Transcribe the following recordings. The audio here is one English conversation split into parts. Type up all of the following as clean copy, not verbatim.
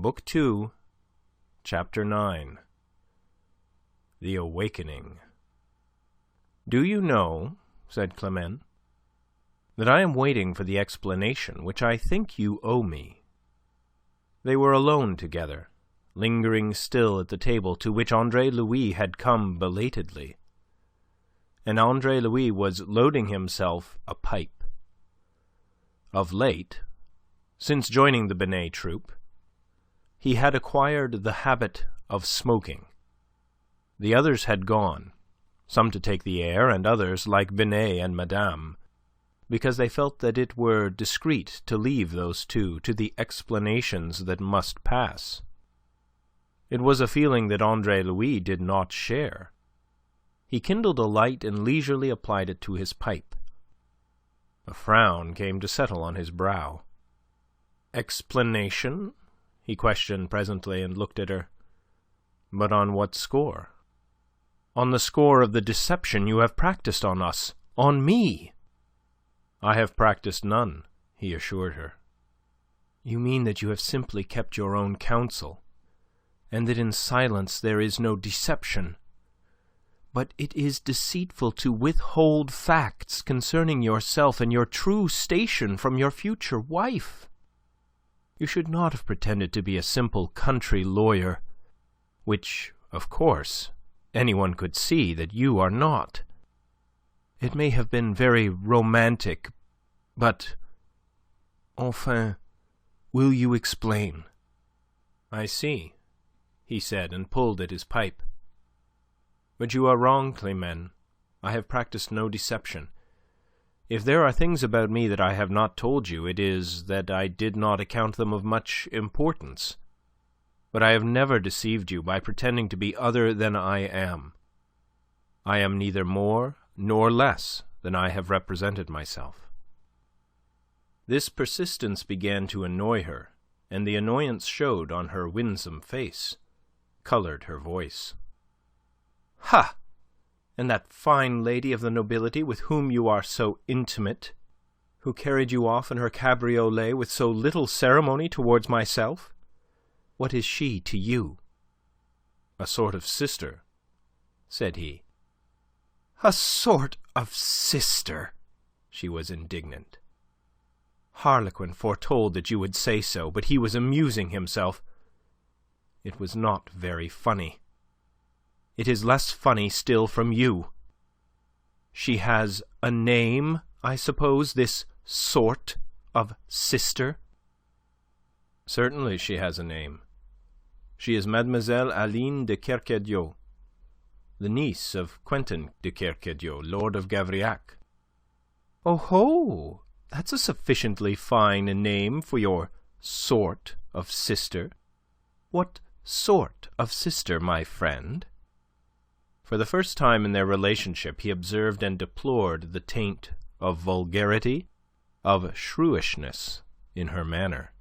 Book 2, Chapter 9. The Awakening. "Do you know," said Clement, "that I am waiting for the explanation which I think you owe me?" They were alone together, lingering still at the table to which Andre-Louis had come belatedly. And Andre-Louis was loading himself a pipe. Of late, since joining the Binet troupe, he had acquired the habit of smoking. The others had gone, some to take the air, and others, like Binet and Madame, because they felt that it were discreet to leave those two to the explanations that must pass. It was a feeling that Andre-Louis did not share. He kindled a light and leisurely applied it to his pipe. A frown came to settle on his brow. "Explanation?" he questioned presently, and looked at her. "But on what score?" "On the score of the deception you have practiced on us, on me." "I have practiced none," he assured her. "You mean that you have simply kept your own counsel, and that in silence there is no deception. But it is deceitful to withhold facts concerning yourself and your true station from your future wife. You should not have pretended to be a simple country lawyer, which, of course, anyone could see that you are not. It may have been very romantic, but... Enfin, will you explain?" "I see," he said, and pulled at his pipe. "But you are wrong, Clement. I have practiced no deception. If there are things about me that I have not told you, it is that I did not account them of much importance. But I have never deceived you by pretending to be other than I am. I am neither more nor less than I have represented myself." This persistence began to annoy her, and the annoyance showed on her winsome face, coloured her voice. "Ha! And that fine lady of the nobility with whom you are so intimate, who carried you off in her cabriolet with so little ceremony towards myself, what is she to you?" "A sort of sister," said he. "A sort of sister!" She was indignant. "Harlequin foretold that you would say so, but he was amusing himself. It was not very funny. It is less funny still from you. She has a name, I suppose, this sort of sister?" "Certainly she has a name. She is Mademoiselle Aline de Kercadiou, the niece of Quentin de Kercadiou, Lord of Gavrillac." "Oh ho! That's a sufficiently fine name for your sort of sister. What sort of sister, my friend?" For the first time in their relationship he observed and deplored the taint of vulgarity, of shrewishness in her manner.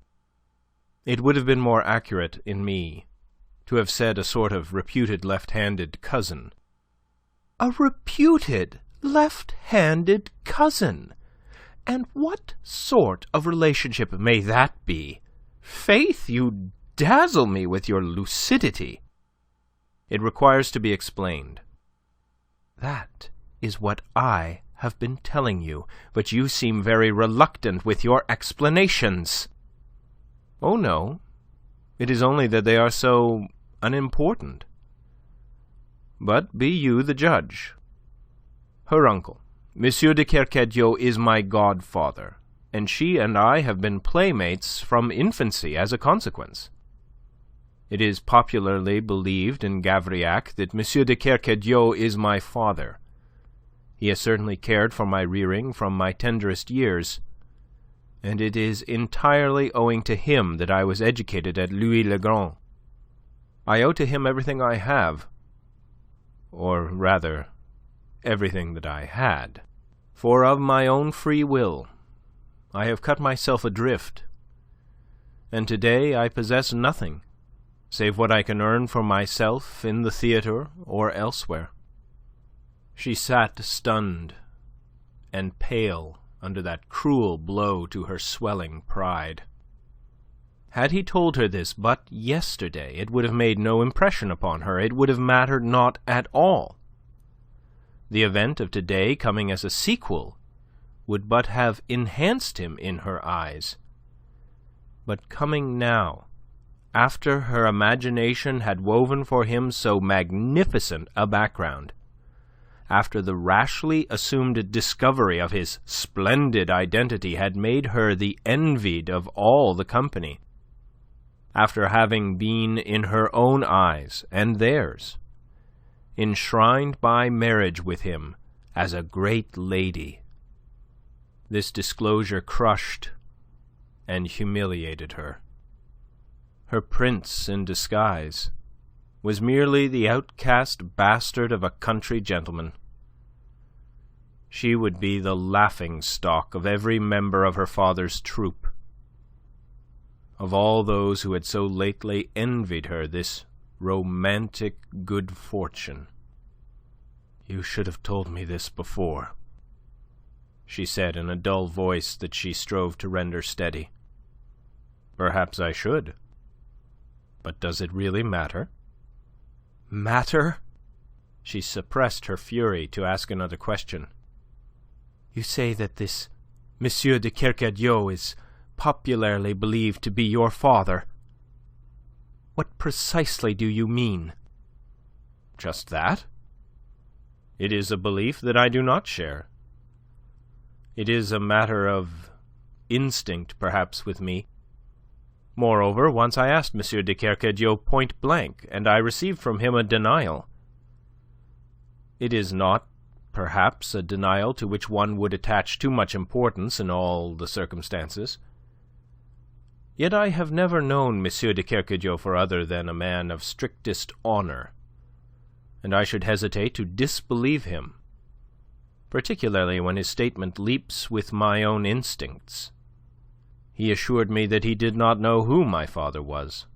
"It would have been more accurate in me to have said a sort of reputed left-handed cousin." "A reputed left-handed cousin? And what sort of relationship may that be? Faith, you dazzle me with your lucidity." "It requires to be explained." "That is what I have been telling you, but you seem very reluctant with your explanations." "Oh, no. It is only that they are so unimportant. But be you the judge. Her uncle, M. de Kercadiou, is my godfather, and she and I have been playmates from infancy as a consequence. It is popularly believed in Gavrillac that M. de Kercadiou is my father. He has certainly cared for my rearing from my tenderest years, and it is entirely owing to him that I was educated at Louis-le-Grand. I owe to him everything I have, or rather, everything that I had. For of my own free will, I have cut myself adrift, and today I possess nothing save what I can earn for myself in the theatre or elsewhere." She sat stunned and pale under that cruel blow to her swelling pride. Had he told her this but yesterday, it would have made no impression upon her. It would have mattered not at all. The event of today, coming as a sequel, would but have enhanced him in her eyes. But coming now, after her imagination had woven for him so magnificent a background, after the rashly assumed discovery of his splendid identity had made her the envied of all the company, after having been in her own eyes and theirs enshrined by marriage with him as a great lady, this disclosure crushed and humiliated her. Her prince in disguise was merely the outcast bastard of a country gentleman. She would be the laughing-stock of every member of her father's troop, of all those who had so lately envied her this romantic good fortune. "You should have told me this before," she said in a dull voice that she strove to render steady. "Perhaps I should. But does it really matter?" "Matter?" She suppressed her fury to ask another question. "You say that this Monsieur de Kercadiou is popularly believed to be your father. What precisely do you mean?" "Just that. It is a belief that I do not share. It is a matter of instinct, perhaps, with me. Moreover, once I asked M. de Kercadiou point blank, and I received from him a denial. It is not, perhaps, a denial to which one would attach too much importance in all the circumstances. Yet I have never known M. de Kercadiou for other than a man of strictest honour, and I should hesitate to disbelieve him, particularly when his statement leaps with my own instincts. He assured me that he did not know who my father was."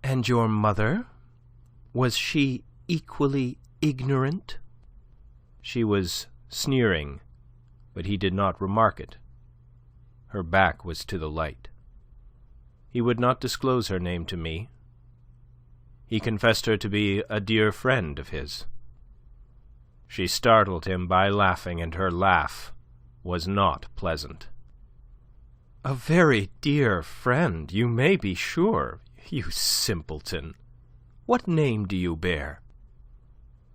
"And your mother? Was she equally ignorant?" She was sneering, but he did not remark it. Her back was to the light. He would not disclose her name to me. He confessed her to be a dear friend of his. She startled him by laughing, and her laugh was not pleasant. "A very dear friend, you may be sure, you simpleton. What name do you bear?"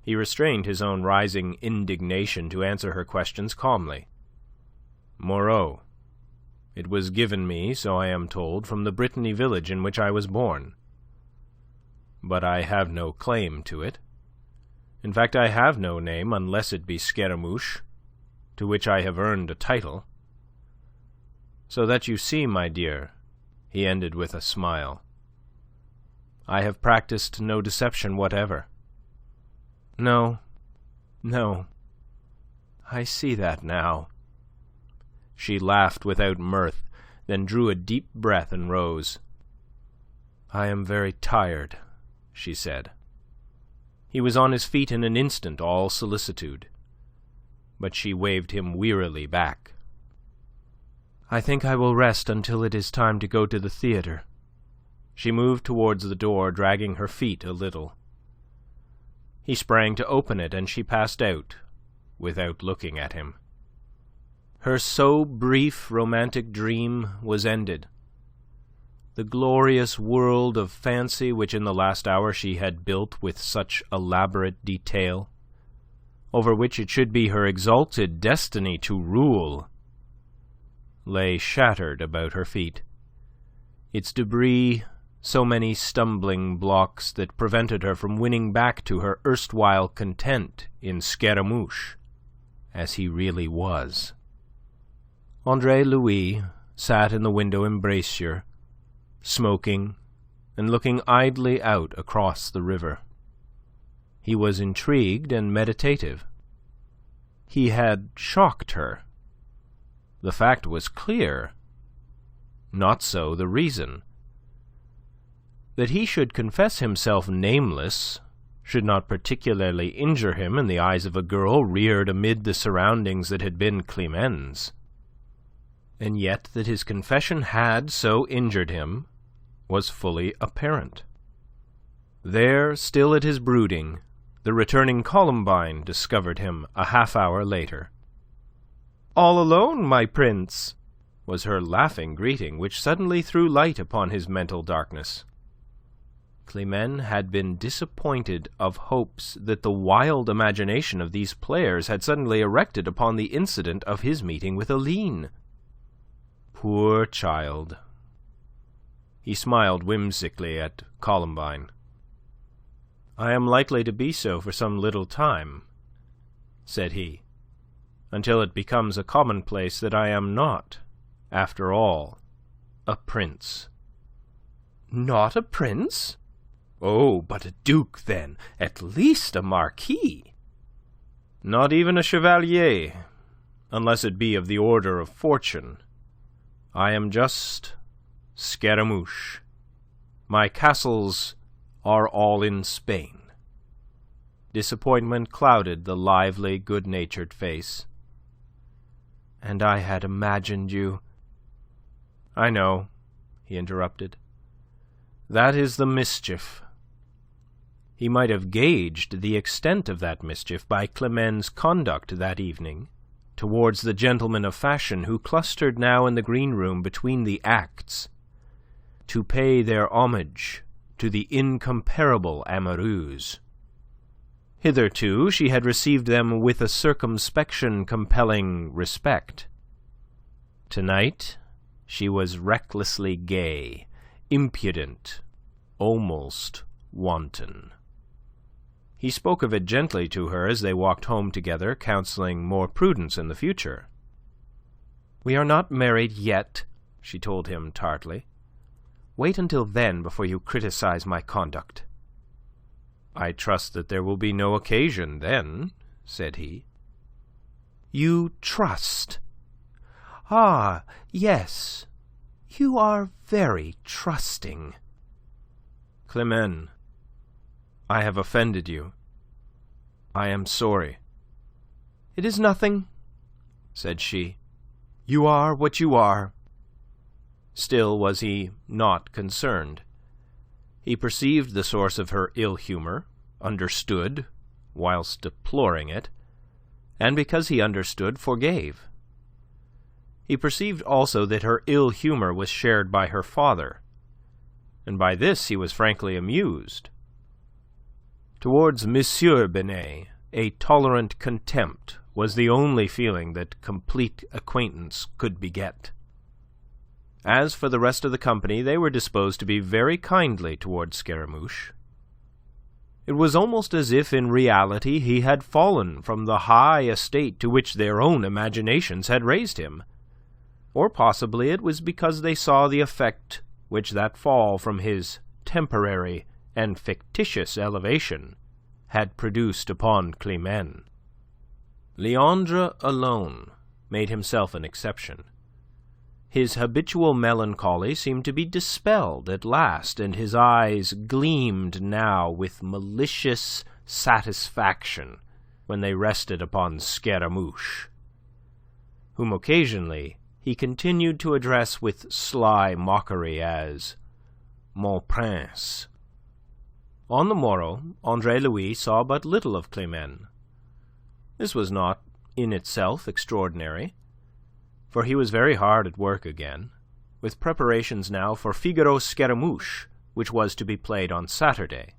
He restrained his own rising indignation to answer her questions calmly. "Moreau. It was given me, so I am told, from the Brittany village in which I was born. But I have no claim to it. In fact, I have no name unless it be Scaramouche, to which I have earned a title. So that you see, my dear," he ended with a smile, "I have practiced no deception whatever. No, I see that now." She laughed without mirth, then drew a deep breath and rose. "I am very tired," she said. He was on his feet in an instant, all solicitude, but she waved him wearily back. "I think I will rest until it is time to go to the theatre." She moved towards the door, dragging her feet a little. He sprang to open it, and she passed out without looking at him. Her so brief romantic dream was ended. The glorious world of fancy which in the last hour she had built with such elaborate detail, over which it should be her exalted destiny to rule, lay shattered about her feet, its debris so many stumbling blocks that prevented her from winning back to her erstwhile content in Scaramouche, as he really was. Andre-Louis sat in the window embrasure, smoking and looking idly out across the river. He was intrigued and meditative. He had shocked her. The fact was clear. Not so the reason. That he should confess himself nameless should not particularly injure him in the eyes of a girl reared amid the surroundings that had been Climene's. and yet that his confession had so injured him was fully apparent. There, still at his brooding, the returning Columbine discovered him a half-hour later. "All alone, my prince," was her laughing greeting, which suddenly threw light upon his mental darkness. Climene had been disappointed of hopes that the wild imagination of these players had suddenly erected upon the incident of his meeting with Aline. Poor child. He smiled whimsically at Columbine. "I am likely to be so for some little time," said he, "until it becomes a commonplace that I am not, after all, a prince." "Not a prince? Oh, but a duke, then. At least a marquis." "Not even a chevalier, unless it be of the order of fortune. I am just Scaramouche. My castles are all in Spain." Disappointment clouded the lively, good-natured face. "And I had imagined you..." "I know," he interrupted. "That is the mischief." He might have gauged the extent of that mischief by Climene's conduct that evening towards the gentlemen of fashion who clustered now in the green room between the acts to pay their homage to the incomparable amoureuse. Hitherto she had received them with a circumspection compelling respect. Tonight she was recklessly gay, impudent, almost wanton. He spoke of it gently to her as they walked home together, counselling more prudence in the future. "We are not married yet," she told him tartly. "Wait until then before you criticize my conduct." "I trust that there will be no occasion then," said he. "You trust? Ah, yes. You are very trusting." "Climene, I have offended you. I am sorry." "It is nothing," said she. "You are what you are." Still was he not concerned. He perceived the source of her ill-humour, understood, whilst deploring it, and because he understood, forgave. He perceived also that her ill-humour was shared by her father, and by this he was frankly amused. Towards M. Binet, a tolerant contempt was the only feeling that complete acquaintance could beget. As for the rest of the company, they were disposed to be very kindly towards Scaramouche. It was almost as if in reality he had fallen from the high estate to which their own imaginations had raised him, or possibly it was because they saw the effect which that fall from his temporary and fictitious elevation had produced upon Climene. Leandre alone made himself an exception. His habitual melancholy seemed to be dispelled at last, and his eyes gleamed now with malicious satisfaction when they rested upon Scaramouche, whom occasionally he continued to address with sly mockery as "mon prince." On the morrow, Andre-Louis saw but little of Climene. This was not in itself extraordinary, for he was very hard at work again, with preparations now for Figaro's Scaramouche, which was to be played on Saturday.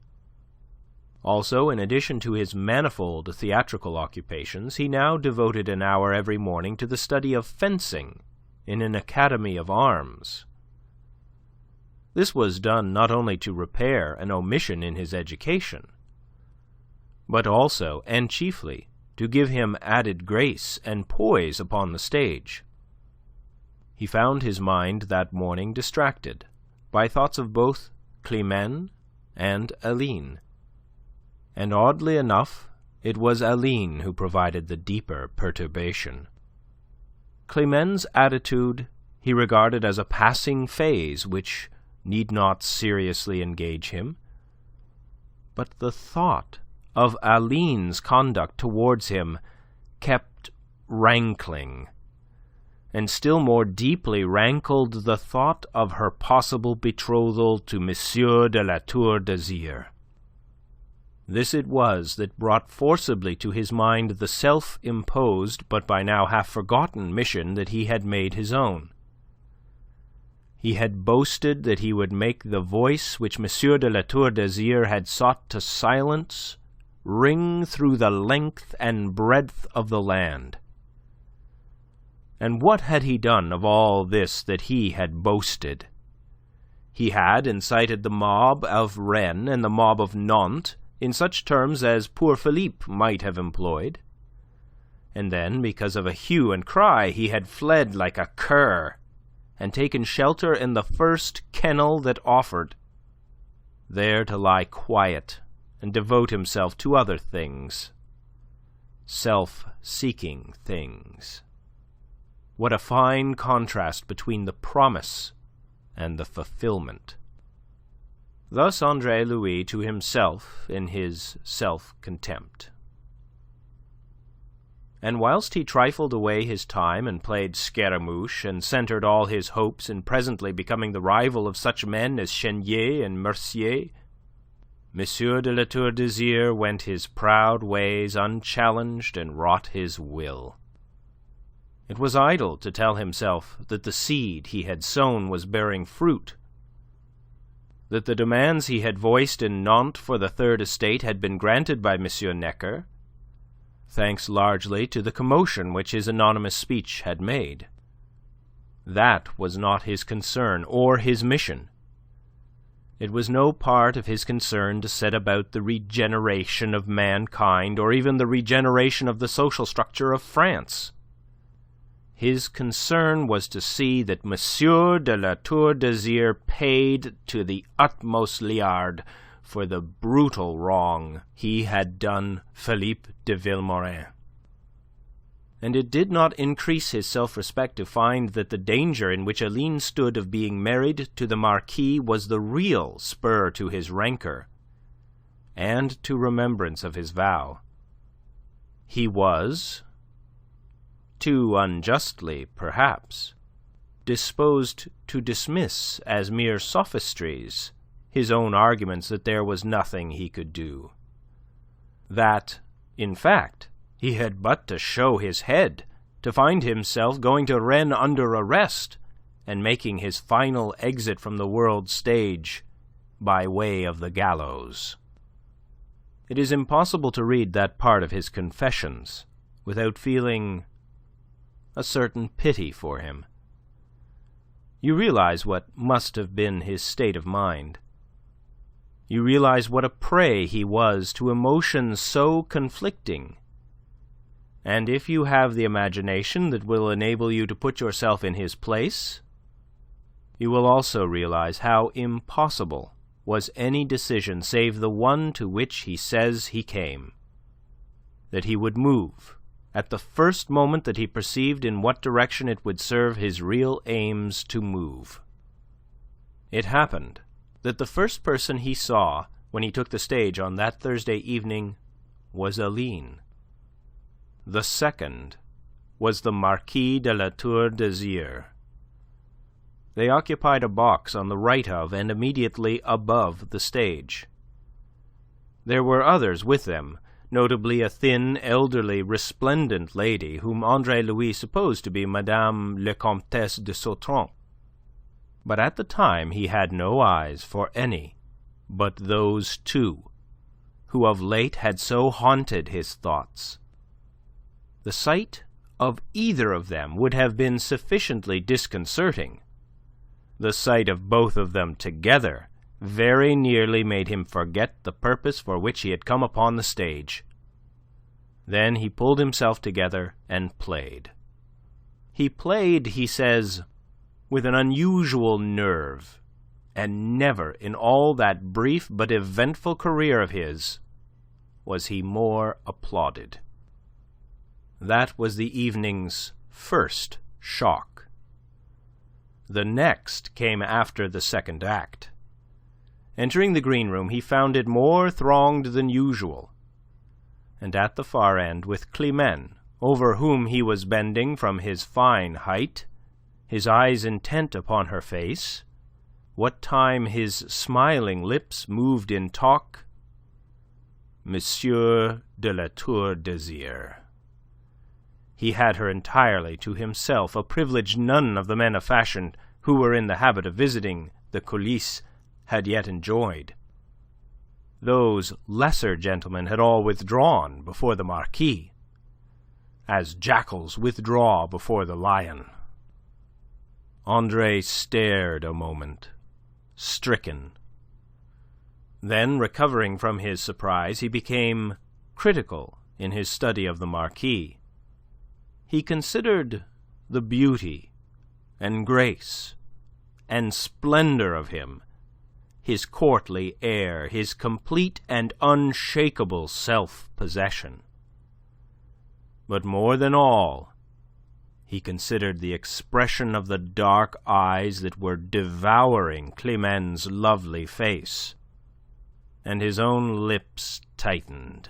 Also, in addition to his manifold theatrical occupations, he now devoted an hour every morning to the study of fencing in an academy of arms. This was done not only to repair an omission in his education, but also, and chiefly, to give him added grace and poise upon the stage. He found his mind that morning distracted by thoughts of both Climene and Aline, and oddly enough it was Aline who provided the deeper perturbation. Climene's attitude he regarded as a passing phase which need not seriously engage him, but the thought of Aline's conduct towards him kept rankling, and still more deeply rankled the thought of her possible betrothal to Monsieur de la Tour d'Azyr. This it was that brought forcibly to his mind the self-imposed, but by now half-forgotten mission that he had made his own. He had boasted that he would make the voice which Monsieur de la Tour d'Azyr had sought to silence ring through the length and breadth of the land. And what had he done of all this that he had boasted? He had incited the mob of Rennes and the mob of Nantes in such terms as poor Philippe might have employed. And then, because of a hue and cry, he had fled like a cur, and taken shelter in the first kennel that offered, there to lie quiet and devote himself to other things, self-seeking things. What a fine contrast between the promise and the fulfillment. Thus Andre-Louis to himself in his self-contempt. And whilst he trifled away his time and played Scaramouche, and centred all his hopes in presently becoming the rival of such men as Chenier and Mercier, Monsieur de la Tour d'Azyr went his proud ways unchallenged and wrought his will. It was idle to tell himself that the seed he had sown was bearing fruit, that the demands he had voiced in Nantes for the Third Estate had been granted by M. Necker, thanks largely to the commotion which his anonymous speech had made. That was not his concern or his mission. It was no part of his concern to set about the regeneration of mankind or even the regeneration of the social structure of France. His concern was to see that Monsieur de la Tour d'Azyr paid to the utmost liard for the brutal wrong he had done Philippe de Vilmorin. And it did not increase his self-respect to find that the danger in which Aline stood of being married to the Marquis was the real spur to his rancour, and to remembrance of his vow. He was, too unjustly perhaps, disposed to dismiss as mere sophistries his own arguments that there was nothing he could do, that, in fact, he had but to show his head to find himself going to Rennes under arrest and making his final exit from the world's stage by way of the gallows. It is impossible to read that part of his confessions without feeling a certain pity for him. You realize what must have been his state of mind. You realize what a prey he was to emotions so conflicting. And if you have the imagination that will enable you to put yourself in his place, you will also realize how impossible was any decision save the one to which he says he came, that he would move at the first moment that he perceived in what direction it would serve his real aims to move. It happened that the first person he saw when he took the stage on that Thursday evening was Aline. The second was the Marquis de la Tour d'Azyr. They occupied a box on the right of and immediately above the stage. There were others with them, notably a thin, elderly, resplendent lady whom Andre-Louis supposed to be Madame la Comtesse de Sautron. But at the time he had no eyes for any but those two, who of late had so haunted his thoughts. The sight of either of them would have been sufficiently disconcerting. The sight of both of them together very nearly made him forget the purpose for which he had come upon the stage. Then he pulled himself together and played. He played, he says, with an unusual nerve, and never in all that brief but eventful career of his was he more applauded. That was the evening's first shock. The next came after the second act. Entering the green room, he found it more thronged than usual, and at the far end, with Climene, over whom he was bending from his fine height, his eyes intent upon her face, what time his smiling lips moved in talk, Monsieur de la Tour d'Azyr. He had her entirely to himself, a privilege none of the men of fashion who were in the habit of visiting the coulisses had yet enjoyed. Those lesser gentlemen had all withdrawn before the Marquis, as jackals withdraw before the lion. Andre stared a moment, stricken. Then, recovering from his surprise, he became critical in his study of the Marquis. He considered the beauty and grace and splendor of him, his courtly air, his complete and unshakable self-possession. But more than all, he considered the expression of the dark eyes that were devouring Climene's lovely face, and his own lips tightened.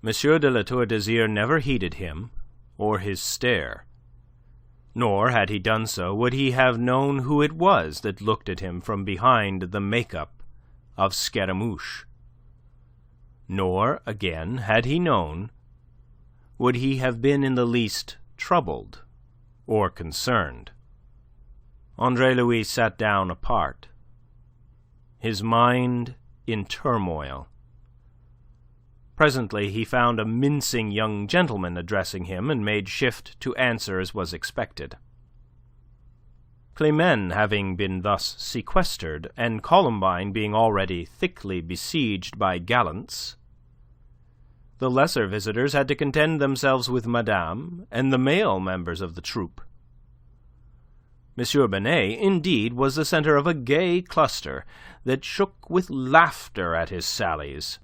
Monsieur de la Tour d'Azyr never heeded him or his stare, nor, had he done so, would he have known who it was that looked at him from behind the make-up of Scaramouche. Nor, again, had he known, would he have been in the least troubled or concerned. Andre-Louis sat down apart, his mind in turmoil. Presently he found a mincing young gentleman addressing him, and made shift to answer as was expected. Climene having been thus sequestered, and Columbine being already thickly besieged by gallants, the lesser visitors had to contend themselves with Madame and the male members of the troupe. M. Binet, indeed, was the centre of a gay cluster that shook with laughter at his sallies.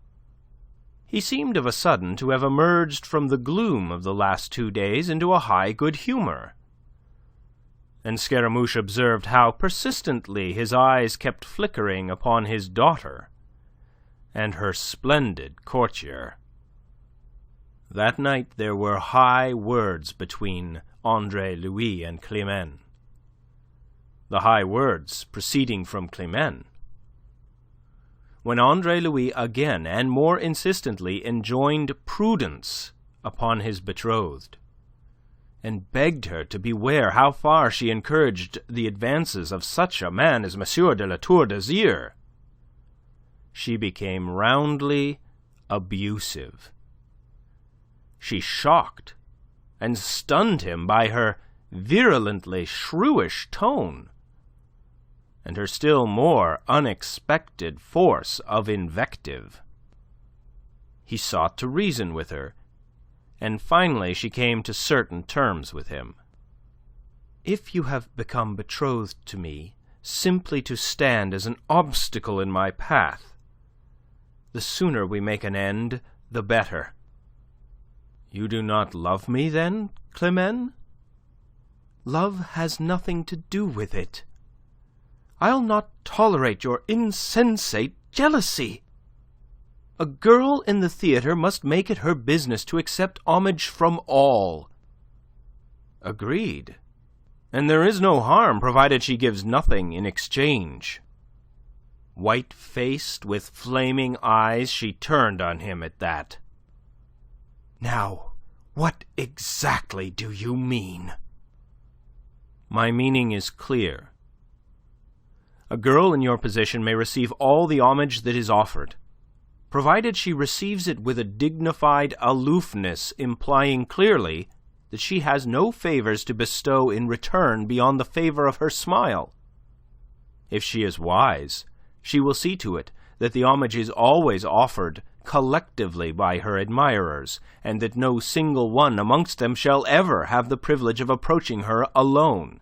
He seemed of a sudden to have emerged from the gloom of the last 2 days into a high good humour, and Scaramouche observed how persistently his eyes kept flickering upon his daughter and her splendid courtier. That night there were high words between Andre-Louis and Climene, the high words proceeding from Climene. When Andre-Louis again and more insistently enjoined prudence upon his betrothed, and begged her to beware how far she encouraged the advances of such a man as Monsieur de la Tour d'Azyr, she became roundly abusive. She shocked and stunned him by her virulently shrewish tone, and her still more unexpected force of invective. He sought to reason with her, and finally she came to certain terms with him. "If you have become betrothed to me simply to stand as an obstacle in my path, the sooner we make an end, the better." "You do not love me, then, Climene?" "Love has nothing to do with it. I'll not tolerate your insensate jealousy. A girl in the theatre must make it her business to accept homage from all." "Agreed. And there is no harm, provided she gives nothing in exchange." White-faced, with flaming eyes, she turned on him at that. "Now, what exactly do you mean?" "My meaning is clear. A girl in your position may receive all the homage that is offered, provided she receives it with a dignified aloofness, implying clearly that she has no favours to bestow in return beyond the favour of her smile. If she is wise, she will see to it that the homage is always offered collectively by her admirers, and that no single one amongst them shall ever have the privilege of approaching her alone.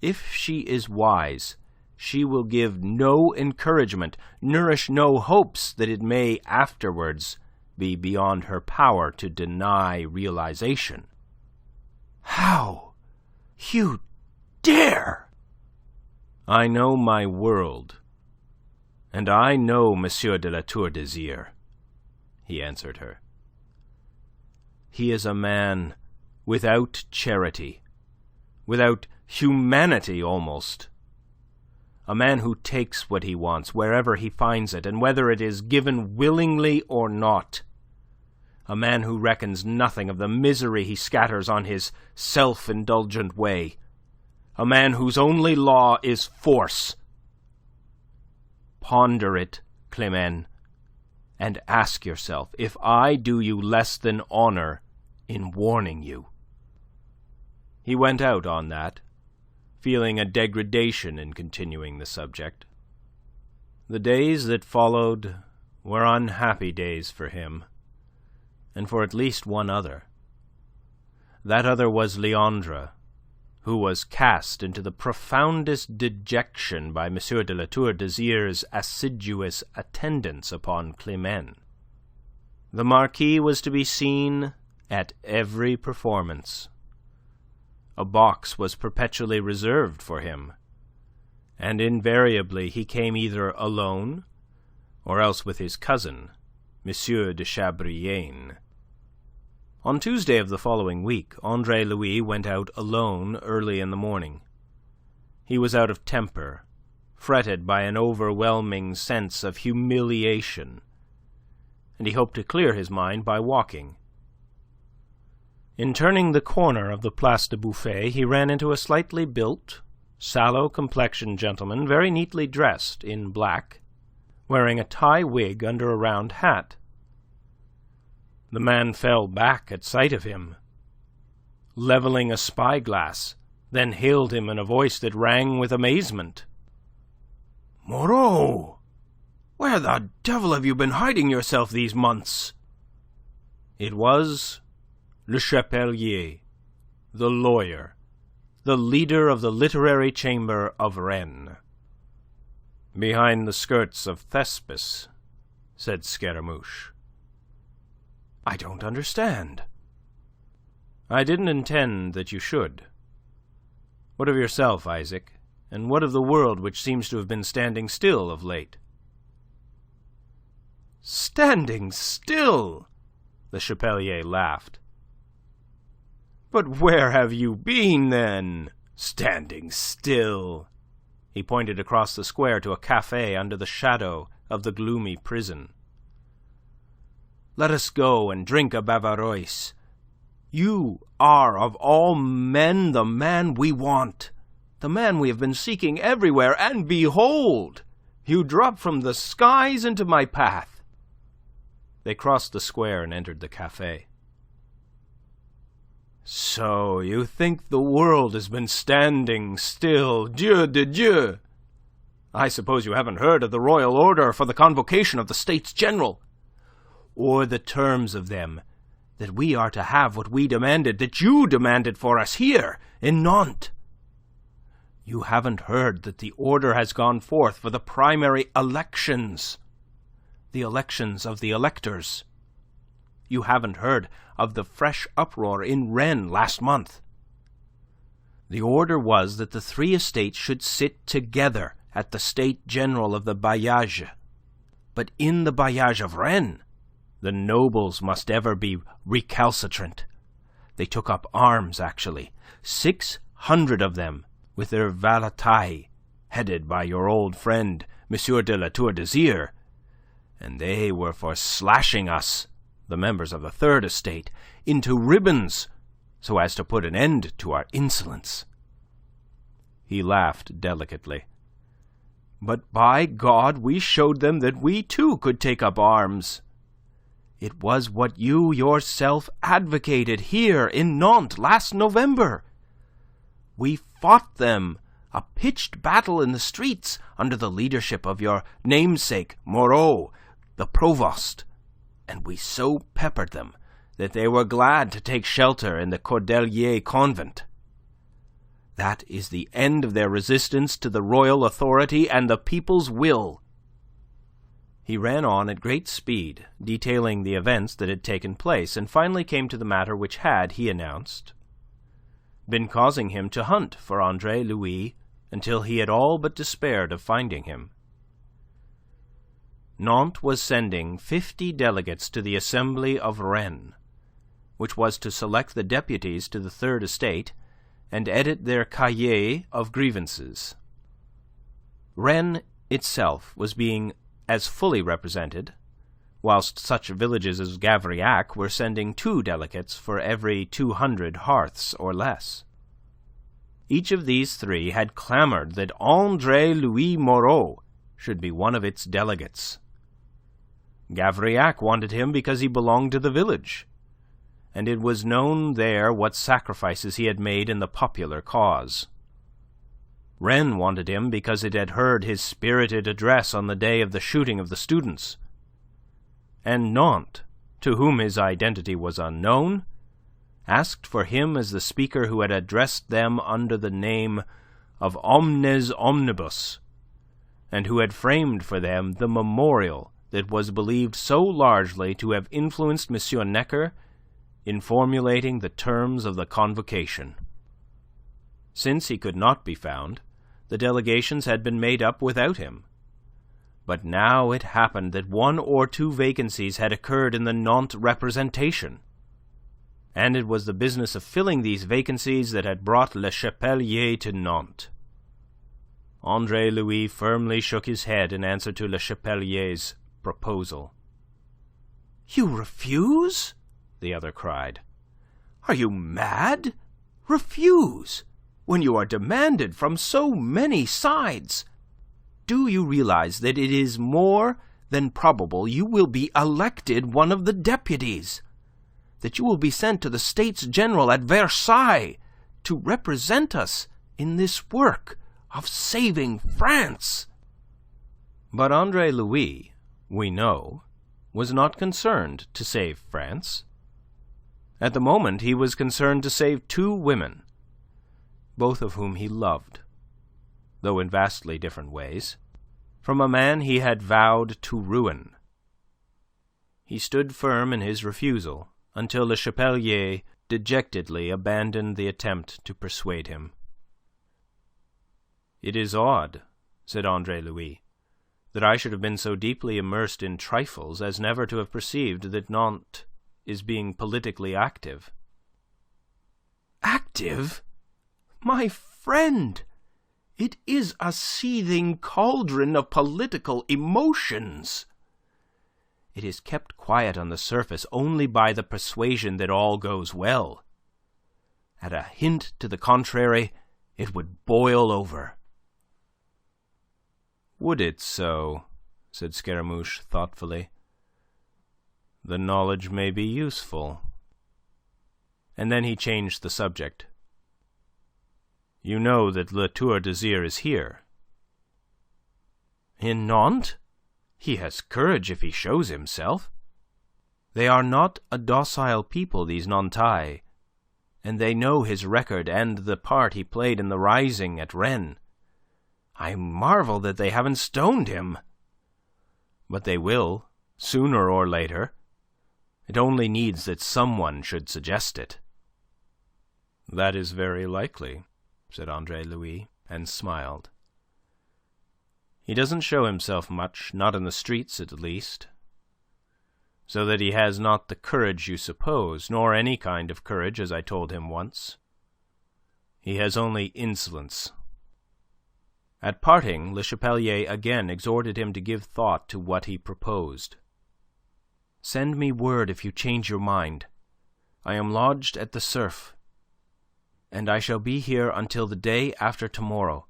If she is wise, she will give no encouragement, nourish no hopes that it may afterwards be beyond her power to deny realization." "How? You dare!" "I know my world, and I know Monsieur de la Tour d'Azyr," he answered her. He is a man without charity, without humanity almost. A man who takes what he wants wherever he finds it, and whether it is given willingly or not. A man who reckons nothing of the misery he scatters on his self-indulgent way. A man whose only law is force. Ponder it, Climene, and ask yourself if I do you less than honor in warning you." He went out on that, feeling a degradation in continuing the subject. The days that followed were unhappy days for him, and for at least one other. That other was Leandre, who was cast into the profoundest dejection by M. de La Tour d'Azyr's assiduous attendance upon Climene. The Marquis was to be seen at every performance. A box was perpetually reserved for him, and invariably he came either alone or else with his cousin, M. de Chabrillane. On Tuesday of the following week, Andre-Louis went out alone early in the morning. He was out of temper, fretted by an overwhelming sense of humiliation, and he hoped to clear his mind by walking. In turning the corner of the Place de Bouffay, he ran into a slightly built, sallow-complexioned gentleman, very neatly dressed in black, wearing a tie wig under a round hat. The man fell back at sight of him, levelling a spyglass, then hailed him in a voice that rang with amazement. "Moreau! Where the devil have you been hiding yourself these months?" It was Le Chapelier, the lawyer, the leader of the literary chamber of Rennes. "Behind the skirts of Thespis," said Scaramouche. "I don't understand." "I didn't intend that you should. What of yourself, Isaac, and what of the world which seems to have been standing still of late?" "Standing still!" The Chapelier laughed. "But where have you been, then? Standing still!" He pointed across the square to a café under the shadow of the gloomy prison. "Let us go and drink a Bavarois. You are, of all men, the man we want, the man we have been seeking everywhere, and behold, you drop from the skies into my path." They crossed the square and entered the café. "So you think the world has been standing still, Dieu de Dieu! I suppose you haven't heard of the royal order for the convocation of the States General, or the terms of them, that we are to have what we demanded, that you demanded for us here in Nantes. You haven't heard that the order has gone forth for the primary elections, the elections of the electors. You haven't heard of the fresh uproar in Rennes last month. The order was that the three estates should sit together at the State General of the bailliage, but in the bailliage of Rennes, the nobles must ever be recalcitrant. They took up arms, actually, 600 of them, with their valetaille, headed by your old friend, M. de La Tour d'Azyr, and they were for slashing us, the members of the Third Estate, into ribbons, so as to put an end to our insolence." He laughed delicately. "But by God, we showed them that we too could take up arms. It was what you yourself advocated here in Nantes last November. We fought them, a pitched battle in the streets under the leadership of your namesake, Moreau, the provost, and we so peppered them that they were glad to take shelter in the Cordelier convent. That is the end of their resistance to the royal authority and the people's will." He ran on at great speed, detailing the events that had taken place, and finally came to the matter which had, he announced, been causing him to hunt for Andre-Louis until he had all but despaired of finding him. Nantes was sending 50 delegates to the Assembly of Rennes, which was to select the deputies to the Third Estate and edit their cahiers of grievances. Rennes itself was being as fully represented, whilst such villages as Gavrillac were sending 2 delegates for every 200 hearths or less. Each of these 3 had clamoured that Andre-Louis Moreau should be one of its delegates. Gavrillac wanted him because he belonged to the village, and it was known there what sacrifices he had made in the popular cause. Rennes wanted him because it had heard his spirited address on the day of the shooting of the students, and Nantes, to whom his identity was unknown, asked for him as the speaker who had addressed them under the name of Omnes Omnibus, and who had framed for them the memorial that was believed so largely to have influenced M. Necker in formulating the terms of the convocation. Since he could not be found, the delegations had been made up without him. But now it happened that 1 or 2 vacancies had occurred in the Nantes representation, and it was the business of filling these vacancies that had brought Le Chapelier to Nantes. Andre-Louis firmly shook his head in answer to Le Chapelier's proposal. "You refuse?" the other cried. "Are you mad? Refuse, when you are demanded from so many sides? Do you realize that it is more than probable you will be elected one of the deputies, that you will be sent to the States General at Versailles to represent us in this work of saving France?" But Andre-Louis, we know, was not concerned to save France. At the moment he was concerned to save 2 women, both of whom he loved, though in vastly different ways, from a man he had vowed to ruin. He stood firm in his refusal until Le Chapelier dejectedly abandoned the attempt to persuade him. "It is odd," said Andre-Louis, "that I should have been so deeply immersed in trifles as never to have perceived that Nantes is being politically active." "Active? My friend, it is a seething cauldron of political emotions. It is kept quiet on the surface only by the persuasion that all goes well. At a hint to the contrary, it would boil over." "Would it so?" said Scaramouche thoughtfully. "The knowledge may be useful." And then he changed the subject. "You know that La Tour d'Azyr is here?" "In Nantes? He has courage if he shows himself. They are not a docile people, these Nantais, and they know his record and the part he played in the rising at Rennes. I marvel that they haven't stoned him. But they will, sooner or later. It only needs that someone should suggest it." "That is very likely," said Andre-Louis, and smiled. "He doesn't show himself much, not in the streets at least, so that he has not the courage you suppose, nor any kind of courage, as I told him once. He has only insolence." At parting, Le Chapelier again exhorted him to give thought to what he proposed. "Send me word if you change your mind. I am lodged at the Cerf, and I shall be here until the day after tomorrow.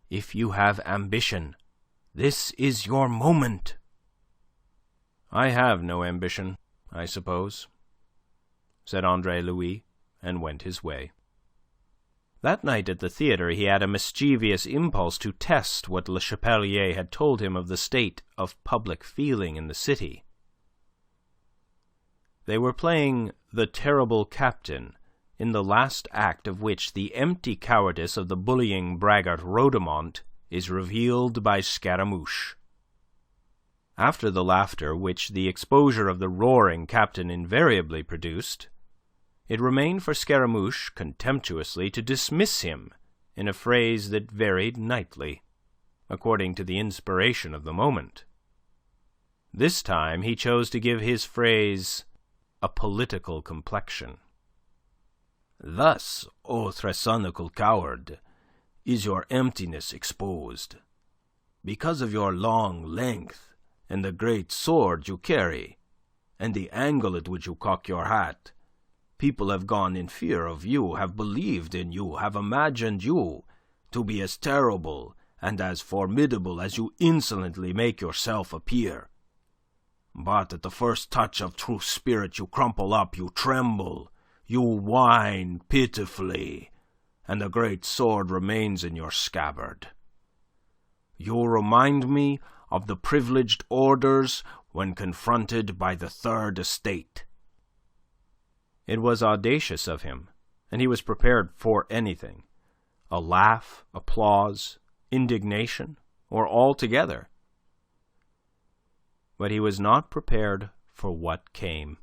If you have ambition, this is your moment." "I have no ambition, I suppose," said Andre-Louis, and went his way. That night at the theatre he had a mischievous impulse to test what Le Chapelier had told him of the state of public feeling in the city. They were playing The Terrible Captain, in the last act of which the empty cowardice of the bullying braggart Rhodomont is revealed by Scaramouche. After the laughter which the exposure of the roaring captain invariably produced, it remained for Scaramouche contemptuously to dismiss him in a phrase that varied nightly, according to the inspiration of the moment. This time he chose to give his phrase a political complexion. Thus, O thresonical coward, is your emptiness exposed. Because of your long length, and the great sword you carry, and the angle at which you cock your hat, people have gone in fear of you, have believed in you, have imagined you to be as terrible and as formidable as you insolently make yourself appear. But at the first touch of true spirit you crumple up, you tremble, you whine pitifully, and the great sword remains in your scabbard. You remind me of the privileged orders when confronted by the Third Estate. It was audacious of him, and he was prepared for anything. A laugh, applause, indignation, or all together. But he was not prepared for what came.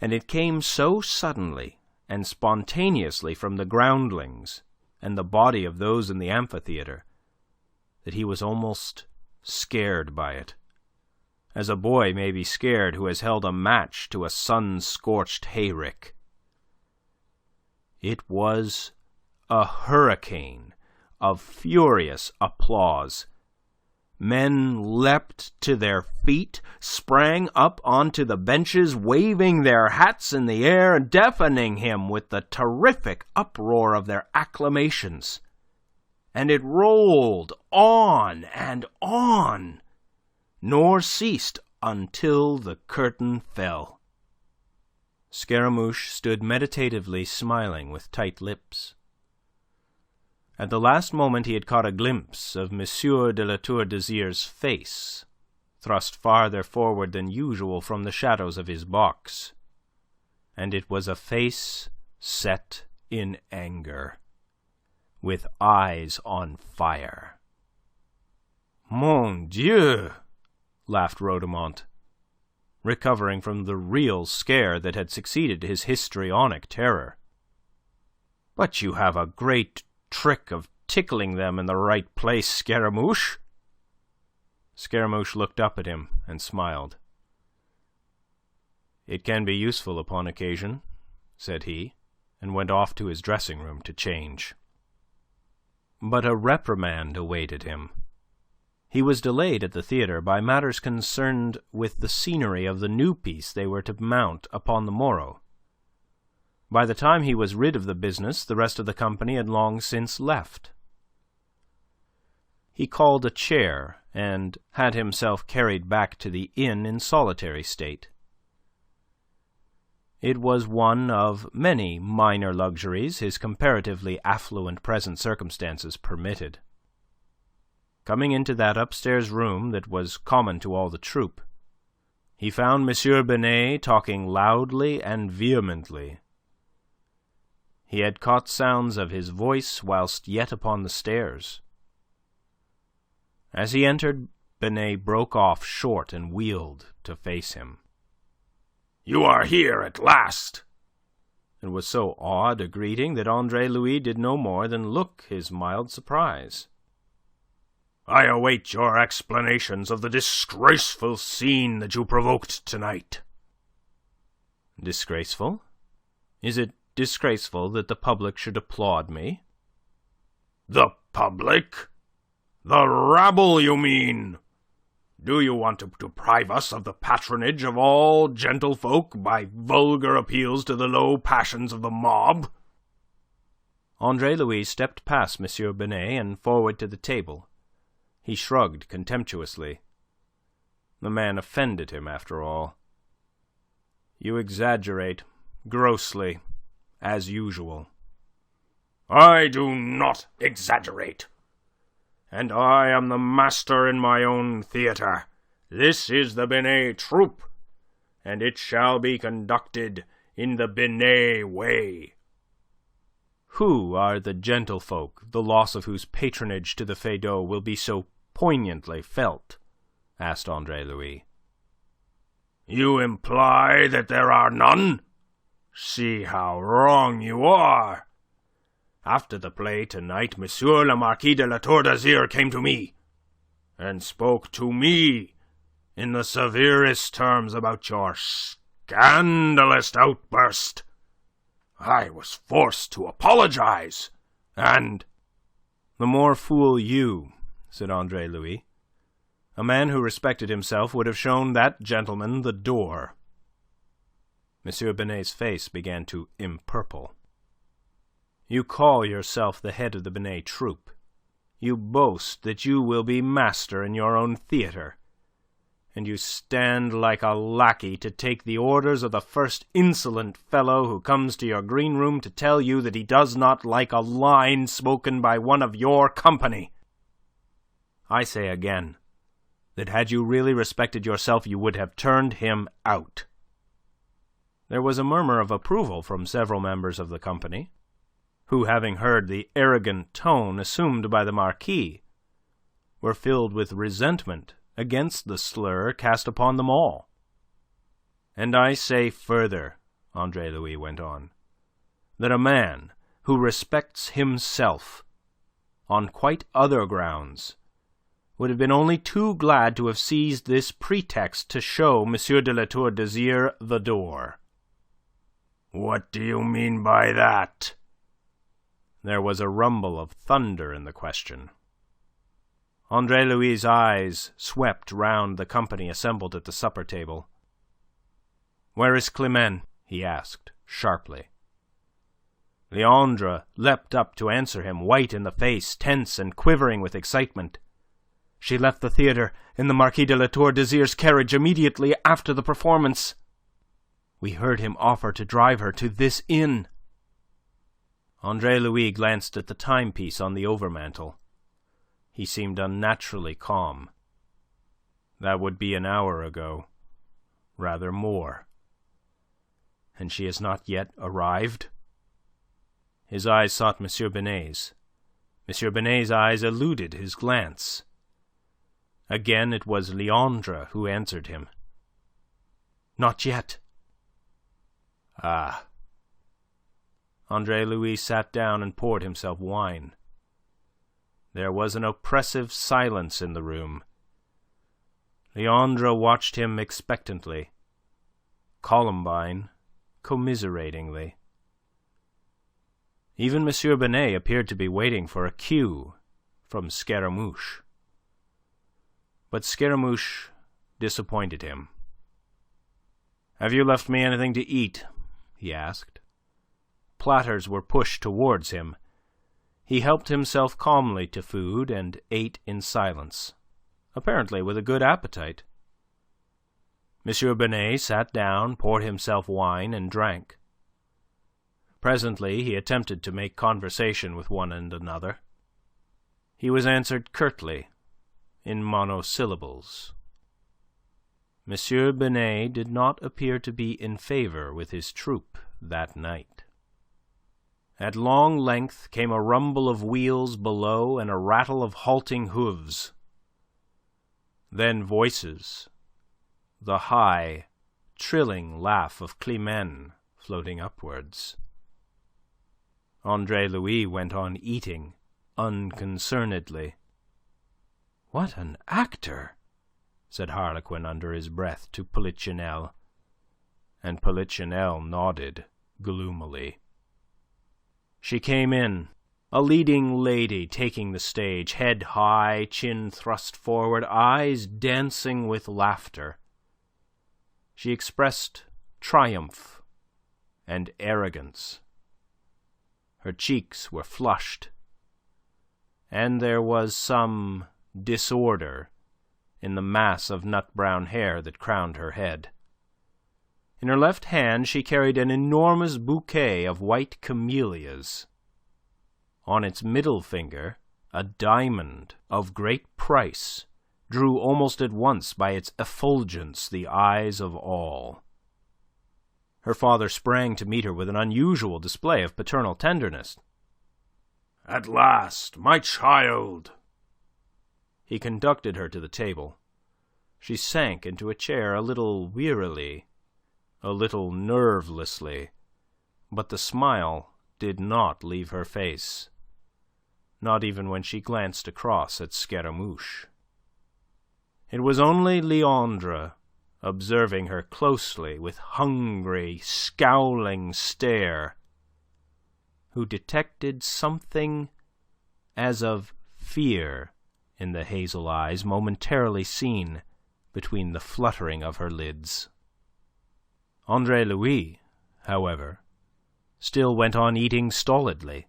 And it came so suddenly and spontaneously from the groundlings and the body of those in the amphitheatre that he was almost scared by it, as a boy may be scared who has held a match to a sun-scorched hayrick. It was a hurricane of furious applause. Men leapt to their feet, sprang up onto the benches, waving their hats in the air, deafening him with the terrific uproar of their acclamations. And it rolled on and on, nor ceased until the curtain fell. Scaramouche stood meditatively smiling with tight lips. At the last moment he had caught a glimpse of Monsieur de la Tour d'Azyr's face, thrust farther forward than usual from the shadows of his box, and it was a face set in anger, with eyes on fire. "Mon Dieu!" laughed Rhodomont, recovering from the real scare that had succeeded his histrionic terror. "But you have a great trick of tickling them in the right place, Scaramouche." Scaramouche looked up at him and smiled. "It can be useful upon occasion," said he, and went off to his dressing-room to change. But a reprimand awaited him. He was delayed at the theatre by matters concerned with the scenery of the new piece they were to mount upon the morrow. By the time he was rid of the business, the rest of the company had long since left. He called a chair and had himself carried back to the inn in solitary state. It was one of many minor luxuries his comparatively affluent present circumstances permitted. Coming into that upstairs room that was common to all the troupe, he found M. Binet talking loudly and vehemently. He had caught sounds of his voice whilst yet upon the stairs. As he entered, Binet broke off short and wheeled to face him. "You are here at last!" It was so odd a greeting that Andre-Louis did no more than look his mild surprise. "I await your explanations of the disgraceful scene that you provoked tonight." "Disgraceful? Is it disgraceful that the public should applaud me?" "The public? The rabble, you mean? Do you want to deprive us of the patronage of all gentlefolk by vulgar appeals to the low passions of the mob?" Andre-Louis stepped past M. Binet and forward to the table. He shrugged contemptuously. The man offended him, after all. "You exaggerate grossly, as usual." "I do not exaggerate. And I am the master in my own theatre. This is the Binet troupe, and it shall be conducted in the Binet way." "Who are the gentlefolk, the loss of whose patronage to the Feydeau will be so poignantly felt?" asked Andre-Louis. "You imply that there are none? See how wrong you are. After the play tonight, Monsieur le Marquis de la Tour d'Azyr came to me, and spoke to me in the severest terms about your scandalous outburst. I was forced to apologize, and..." "The more fool you," said Andre-Louis. "A man who respected himself would have shown that gentleman the door." M. Binet's face began to empurple. "You call yourself the head of the Binet troupe. You boast that you will be master in your own theatre. And you stand like a lackey to take the orders of the first insolent fellow who comes to your green room to tell you that he does not like a line spoken by one of your company. I say again that had you really respected yourself, you would have turned him out." There was a murmur of approval from several members of the company, who, having heard the arrogant tone assumed by the Marquis, were filled with resentment against the slur cast upon them all. "And I say further," Andre-Louis went on, "that a man who respects himself on quite other grounds would have been only too glad to have seized this pretext to show M. de La Tour d'Azyr the door." "What do you mean by that?" There was a rumble of thunder in the question. Andre-Louis' eyes swept round the company assembled at the supper table. "Where is Climene?" he asked, sharply. Leandre leapt up to answer him, white in the face, tense and quivering with excitement. "She left the theatre in the Marquis de La Tour d'Azyr's carriage immediately after the performance. We heard him offer to drive her to this inn." Andre-Louis glanced at the timepiece on the overmantel. He seemed unnaturally calm. "That would be an hour ago. Rather more. And she has not yet arrived?" His eyes sought M. Binet's. M. Binet's eyes eluded his glance. Again it was Leandre who answered him. "Not yet." "Ah." Andre-Louis sat down and poured himself wine. There was an oppressive silence in the room. Leandre watched him expectantly, Columbine commiseratingly. Even M. Binet appeared to be waiting for a cue from Scaramouche. But Scaramouche disappointed him. "Have you left me anything to eat?" he asked. Platters were pushed towards him. He helped himself calmly to food and ate in silence, apparently with a good appetite. M. Binet sat down, poured himself wine, and drank. Presently he attempted to make conversation with one and another. He was answered curtly, in monosyllables. M. Binet did not appear to be in favour with his troupe that night. At long length came a rumble of wheels below and a rattle of halting hooves. Then voices, the high, trilling laugh of Climene floating upwards. Andre-Louis went on eating unconcernedly. "What an actor!" said Harlequin under his breath to Polichinelle, and Polichinelle nodded gloomily. She came in, a leading lady taking the stage, head high, chin thrust forward, eyes dancing with laughter. She expressed triumph and arrogance. Her cheeks were flushed, and there was some disorder in the mass of nut-brown hair that crowned her head. In her left hand she carried an enormous bouquet of white camellias. On its middle finger, a diamond of great price drew almost at once by its effulgence the eyes of all. Her father sprang to meet her with an unusual display of paternal tenderness. "At last, my child!" He conducted her to the table. She sank into a chair a little wearily, a little nervelessly, but the smile did not leave her face, not even when she glanced across at Scaramouche. It was only Leandre observing her closely with hungry, scowling stare, who detected something as of fear in the hazel eyes momentarily seen between the fluttering of her lids. Andre-Louis, however, still went on eating stolidly,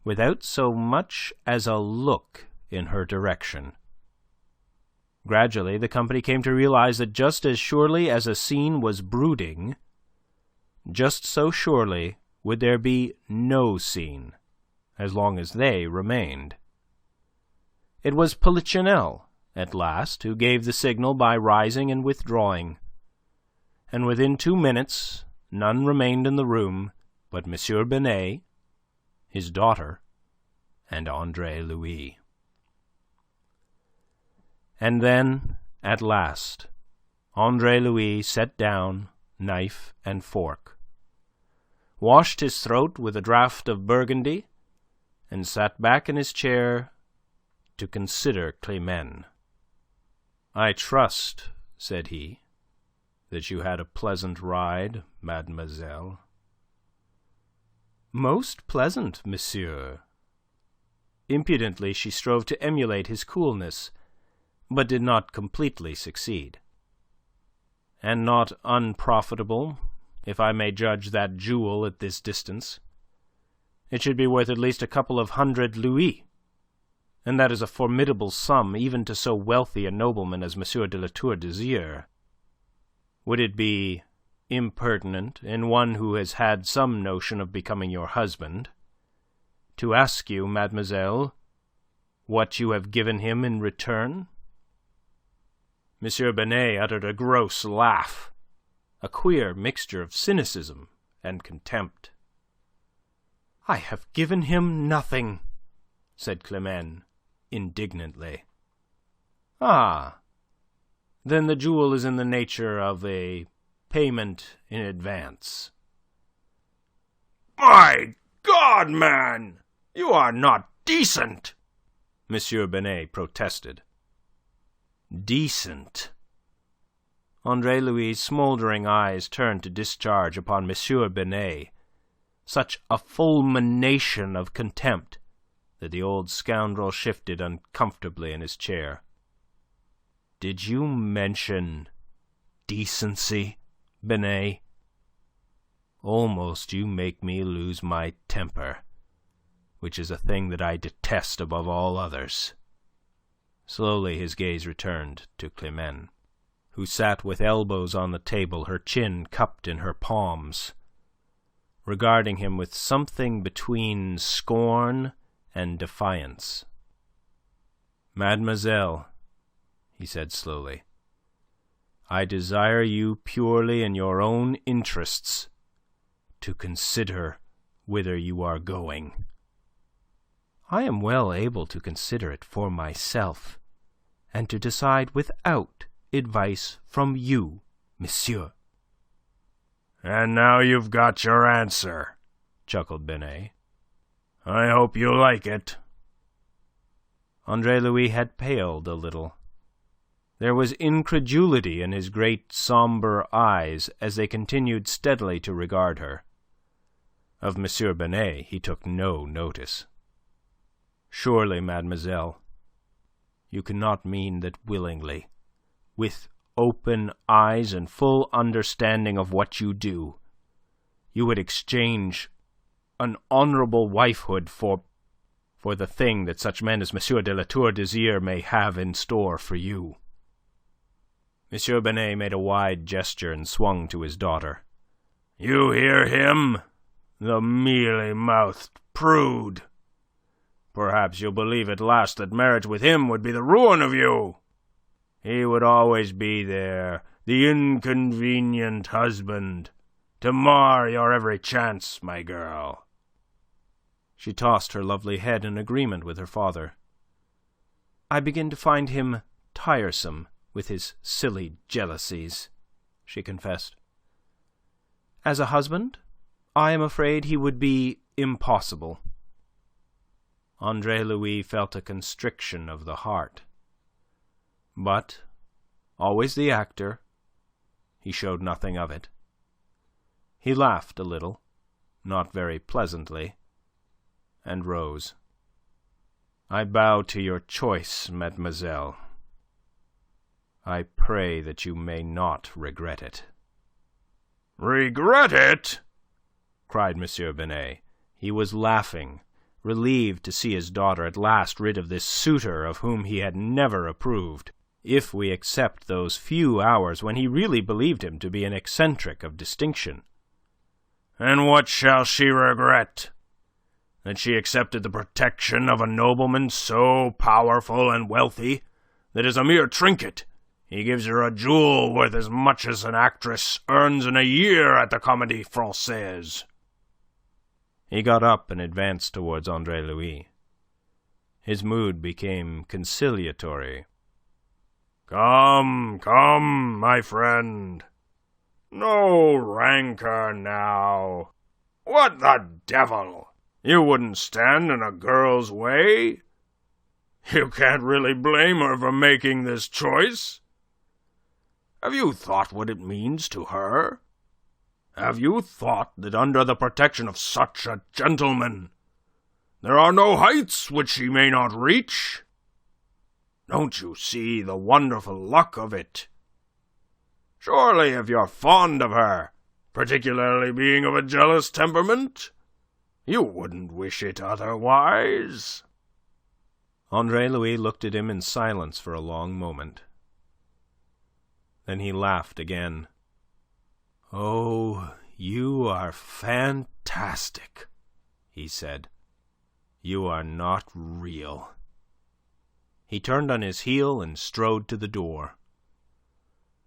without so much as a look in her direction. Gradually, the company came to realize that just as surely as a scene was brooding, just so surely would there be no scene as long as they remained. It was Polichinelle, at last, who gave the signal by rising and withdrawing, and within 2 minutes none remained in the room but M. Binet, his daughter, and Andre-Louis. And then, at last, Andre-Louis set down knife and fork, washed his throat with a draught of Burgundy, and sat back in his chair to consider Climene. "I trust," said he, "that you had a pleasant ride, mademoiselle." "Most pleasant, monsieur." Impudently she strove to emulate his coolness, but did not completely succeed. "And not unprofitable, if I may judge that jewel at this distance. It should be worth at least a couple of 100 louis, and that is a formidable sum even to so wealthy a nobleman as M. de La Tour d'Azyr. Would it be impertinent in one who has had some notion of becoming your husband to ask you, mademoiselle, what you have given him in return?" M. Binet uttered a gross laugh, a queer mixture of cynicism and contempt. "I have given him nothing," said Climene indignantly. "Ah, then the jewel is in the nature of a payment in advance." "My God, man! You are not decent!" M. Binet protested. Decent? Andre-Louis' smouldering eyes turned to discharge upon M. Binet such a fulmination of contempt that the old scoundrel shifted uncomfortably in his chair. "Did you mention decency, Binet? Almost you make me lose my temper, which is a thing that I detest above all others." Slowly his gaze returned to Climene, who sat with elbows on the table, her chin cupped in her palms, regarding him with something between scorn and defiance. "Mademoiselle," he said slowly, "I desire you purely in your own interests to consider whither you are going." "I am well able to consider it for myself, and to decide without advice from you, monsieur." "And now you've got your answer," chuckled Binet. "I hope you like it." Andre-Louis had paled a little. There was incredulity in his great sombre eyes as they continued steadily to regard her. Of M. Binet he took no notice. "Surely, mademoiselle, you cannot mean that willingly, with open eyes and full understanding of what you do, you would exchange an honourable wifehood for the thing that such men as M. de La Tour d'Azyr may have in store for you." M. Binet made a wide gesture and swung to his daughter. "You hear him? The mealy-mouthed prude! Perhaps you'll believe at last that marriage with him would be the ruin of you. He would always be there, the inconvenient husband, to mar your every chance, my girl." She tossed her lovely head in agreement with her father. "I begin to find him tiresome with his silly jealousies," she confessed. "As a husband, I am afraid he would be impossible." Andre-Louis felt a constriction of the heart. But, always the actor, he showed nothing of it. He laughed a little, not very pleasantly, and rose. "I bow to your choice, mademoiselle. I pray that you may not regret it." "Regret it?" cried M. Binet. He was laughing, relieved to see his daughter at last rid of this suitor of whom he had never approved, if we except those few hours when he really believed him to be an eccentric of distinction. "And what shall she regret? That she accepted the protection of a nobleman so powerful and wealthy that as a mere trinket he gives her a jewel worth as much as an actress earns in a year at the Comedie Francaise." He got up and advanced towards Andre-Louis. His mood became conciliatory. "Come, come, my friend. No rancour now. What the devil? You wouldn't stand in a girl's way? You can't really blame her for making this choice. Have you thought what it means to her? Have you thought that under the protection of such a gentleman there are no heights which she may not reach? Don't you see the wonderful luck of it? Surely if you're fond of her, particularly being of a jealous temperament, you wouldn't wish it otherwise." Andre-Louis looked at him in silence for a long moment. Then he laughed again. "Oh, you are fantastic," he said. "You are not real." He turned on his heel and strode to the door.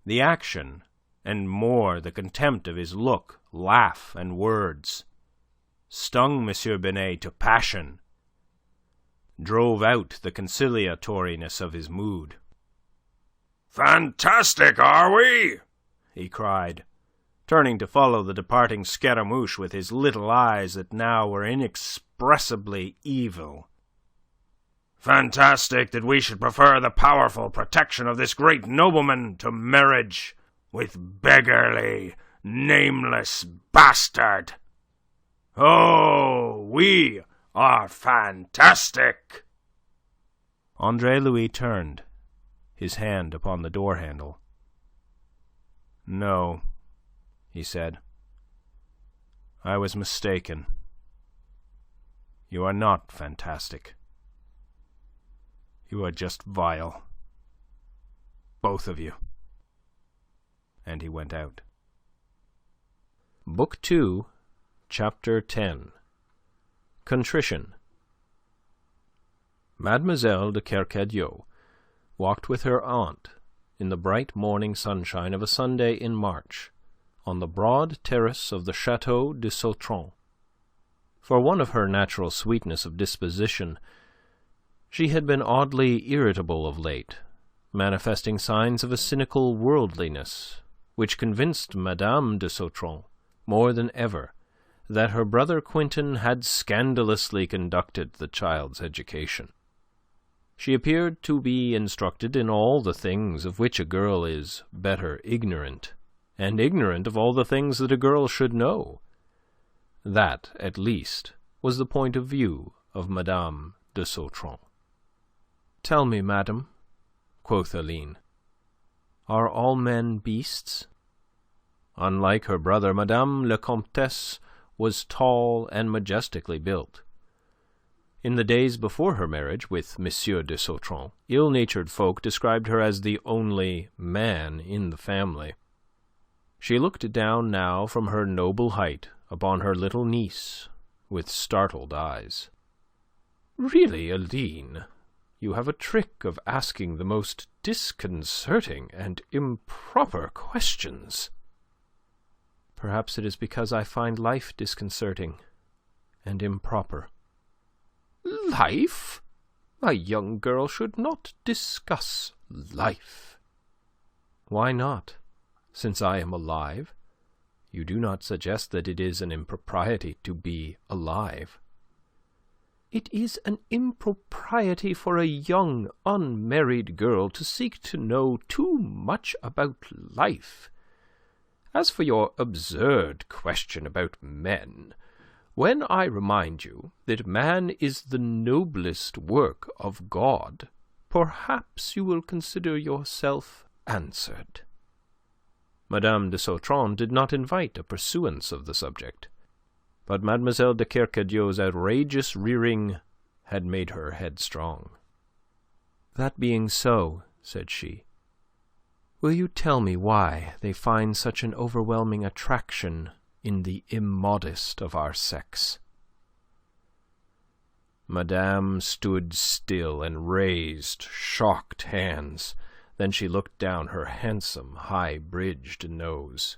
The action, and more the contempt of his look, laugh, and words, stung M. Binet to passion, drove out the conciliatoriness of his mood. "Fantastic, are we?" he cried, turning to follow the departing Scaramouche with his little eyes that now were inexpressibly evil. "Fantastic that we should prefer the powerful protection of this great nobleman to marriage with beggarly, nameless bastard. Oh, we are fantastic!" Andre-Louis turned, his hand upon the door-handle. "No," he said. "I was mistaken. You are not fantastic. You are just vile. Both of you." And he went out. Book 2, Chapter 10. Contrition. Mademoiselle de Kercadiou walked with her aunt in the bright morning sunshine of a Sunday in March, on the broad terrace of the Chateau de Sautron. For one of her natural sweetness of disposition, she had been oddly irritable of late, manifesting signs of a cynical worldliness, which convinced Madame de Sautron more than ever that her brother Quintin had scandalously conducted the child's education. She appeared to be instructed in all the things of which a girl is better ignorant, and ignorant of all the things that a girl should know. That, at least, was the point of view of Madame de Sautron. "Tell me, madam," quoth Aline, "are all men beasts?" Unlike her brother, Madame la Comtesse was tall and majestically built. In the days before her marriage with M. de Sautron, ill-natured folk described her as the only man in the family. She looked down now from her noble height upon her little niece with startled eyes. "Really, Aline, you have a trick of asking the most disconcerting and improper questions." "Perhaps it is because I find life disconcerting and improper." "Life? A young girl should not discuss life." "Why not, since I am alive? You do not suggest that it is an impropriety to be alive." "It is an impropriety for a young, unmarried girl to seek to know too much about life. As for your absurd question about men, when I remind you that man is the noblest work of God, perhaps you will consider yourself answered." Madame de Sautron did not invite a pursuance of the subject, but Mademoiselle de Kercadiou's outrageous rearing had made her headstrong. "That being so," said she, "will you tell me why they find such an overwhelming attraction in the immodest of our sex?" Madame stood still and raised shocked hands. Then she looked down her handsome, high-bridged nose.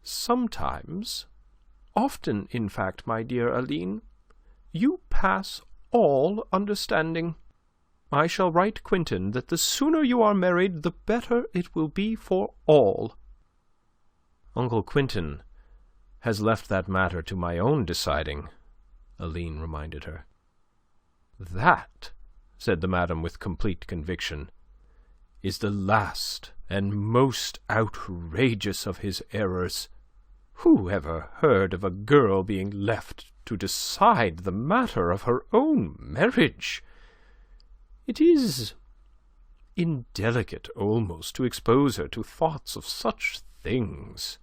"Sometimes, often in fact, my dear Aline, you pass all understanding. I shall write Quentin that the sooner you are married, the better it will be for all." "Uncle Quentin has left that matter to my own deciding," Aline reminded her. "That," said the madam with complete conviction, "is the last and most outrageous of his errors. Who ever heard of a girl being left to decide the matter of her own marriage? It is indelicate almost to expose her to thoughts of such things."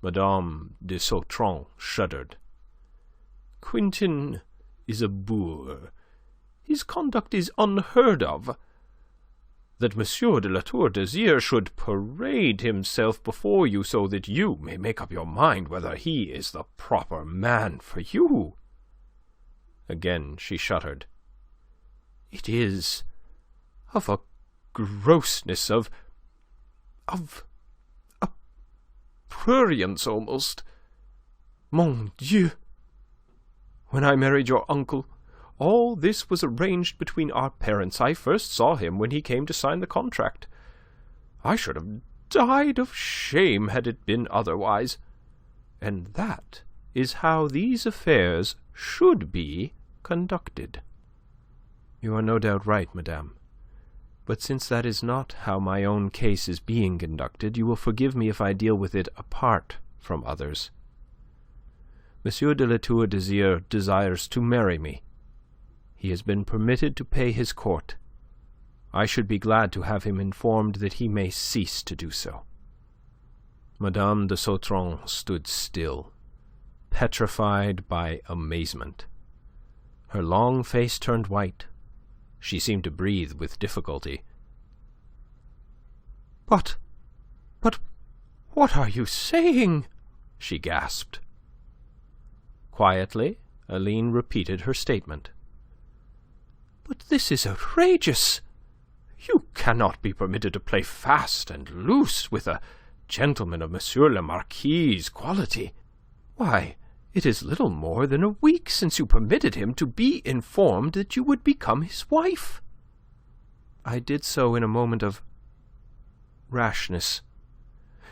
Madame de Sautron shuddered. "Quentin is a boor. His conduct is unheard of. That Monsieur de La Tour d'Azyr should parade himself before you so that you may make up your mind whether he is the proper man for you." Again she shuddered. "It is of a grossness, of a prurience almost. Mon Dieu! When I married your uncle, all this was arranged between our parents. I first saw him when he came to sign the contract. I should have died of shame had it been otherwise. And that is how these affairs should be conducted." "You are no doubt right, madame. But since that is not how my own case is being conducted, you will forgive me if I deal with it apart from others. Monsieur de La Tour d'Azyr desires to marry me. He has been permitted to pay his court. I should be glad to have him informed that he may cease to do so." Madame de Sautron stood still, petrified by amazement. Her long face turned white. She seemed to breathe with difficulty. But what are you saying?" she gasped. Quietly, Aline repeated her statement. "But this is outrageous. You cannot be permitted to play fast and loose with a gentleman of Monsieur le Marquis's quality. Why, it is little more than a week since you permitted him to be informed that you would become his wife." "I did so in a moment of rashness.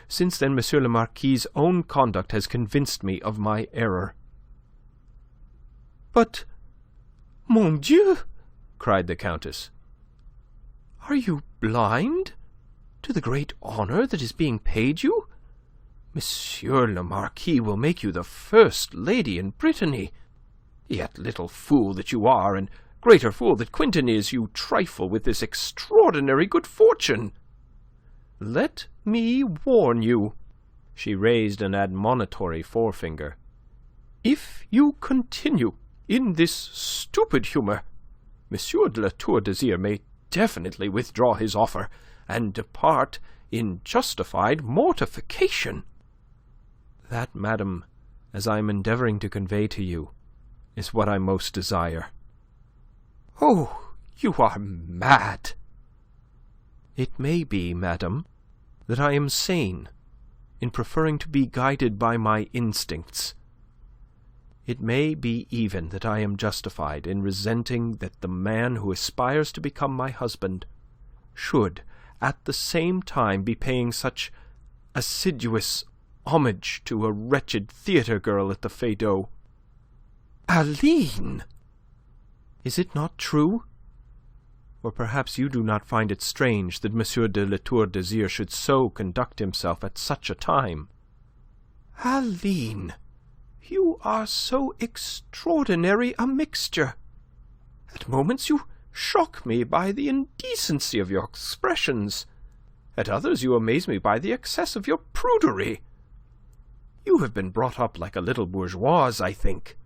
Since then, Monsieur le Marquis's own conduct has convinced me of my error." "But, mon Dieu!" cried the Countess. "Are you blind to the great honour that is being paid you? Monsieur le Marquis will make you the first lady in Brittany. Yet, little fool that you are, and greater fool that Quentin is, you trifle with this extraordinary good fortune. Let me warn you." She raised an admonitory forefinger. "If you continue in this stupid humour, Monsieur de La Tour d'Azyr may definitely withdraw his offer and depart in justified mortification." "That, madam, as I am endeavouring to convey to you, is what I most desire." "Oh, you are mad!" "It may be, madam, that I am sane in preferring to be guided by my instincts. It may be even that I am justified in resenting that the man who aspires to become my husband should at the same time be paying such assiduous homage to a wretched theatre girl at the Feydeau." "Aline!" "Is it not true? Or perhaps you do not find it strange that Monsieur de La Tour d'Azyr should so conduct himself at such a time." "Aline, you are so extraordinary a mixture. At moments you shock me by the indecency of your expressions. At others you amaze me by the excess of your prudery. You have been brought up like a little bourgeoise, I think."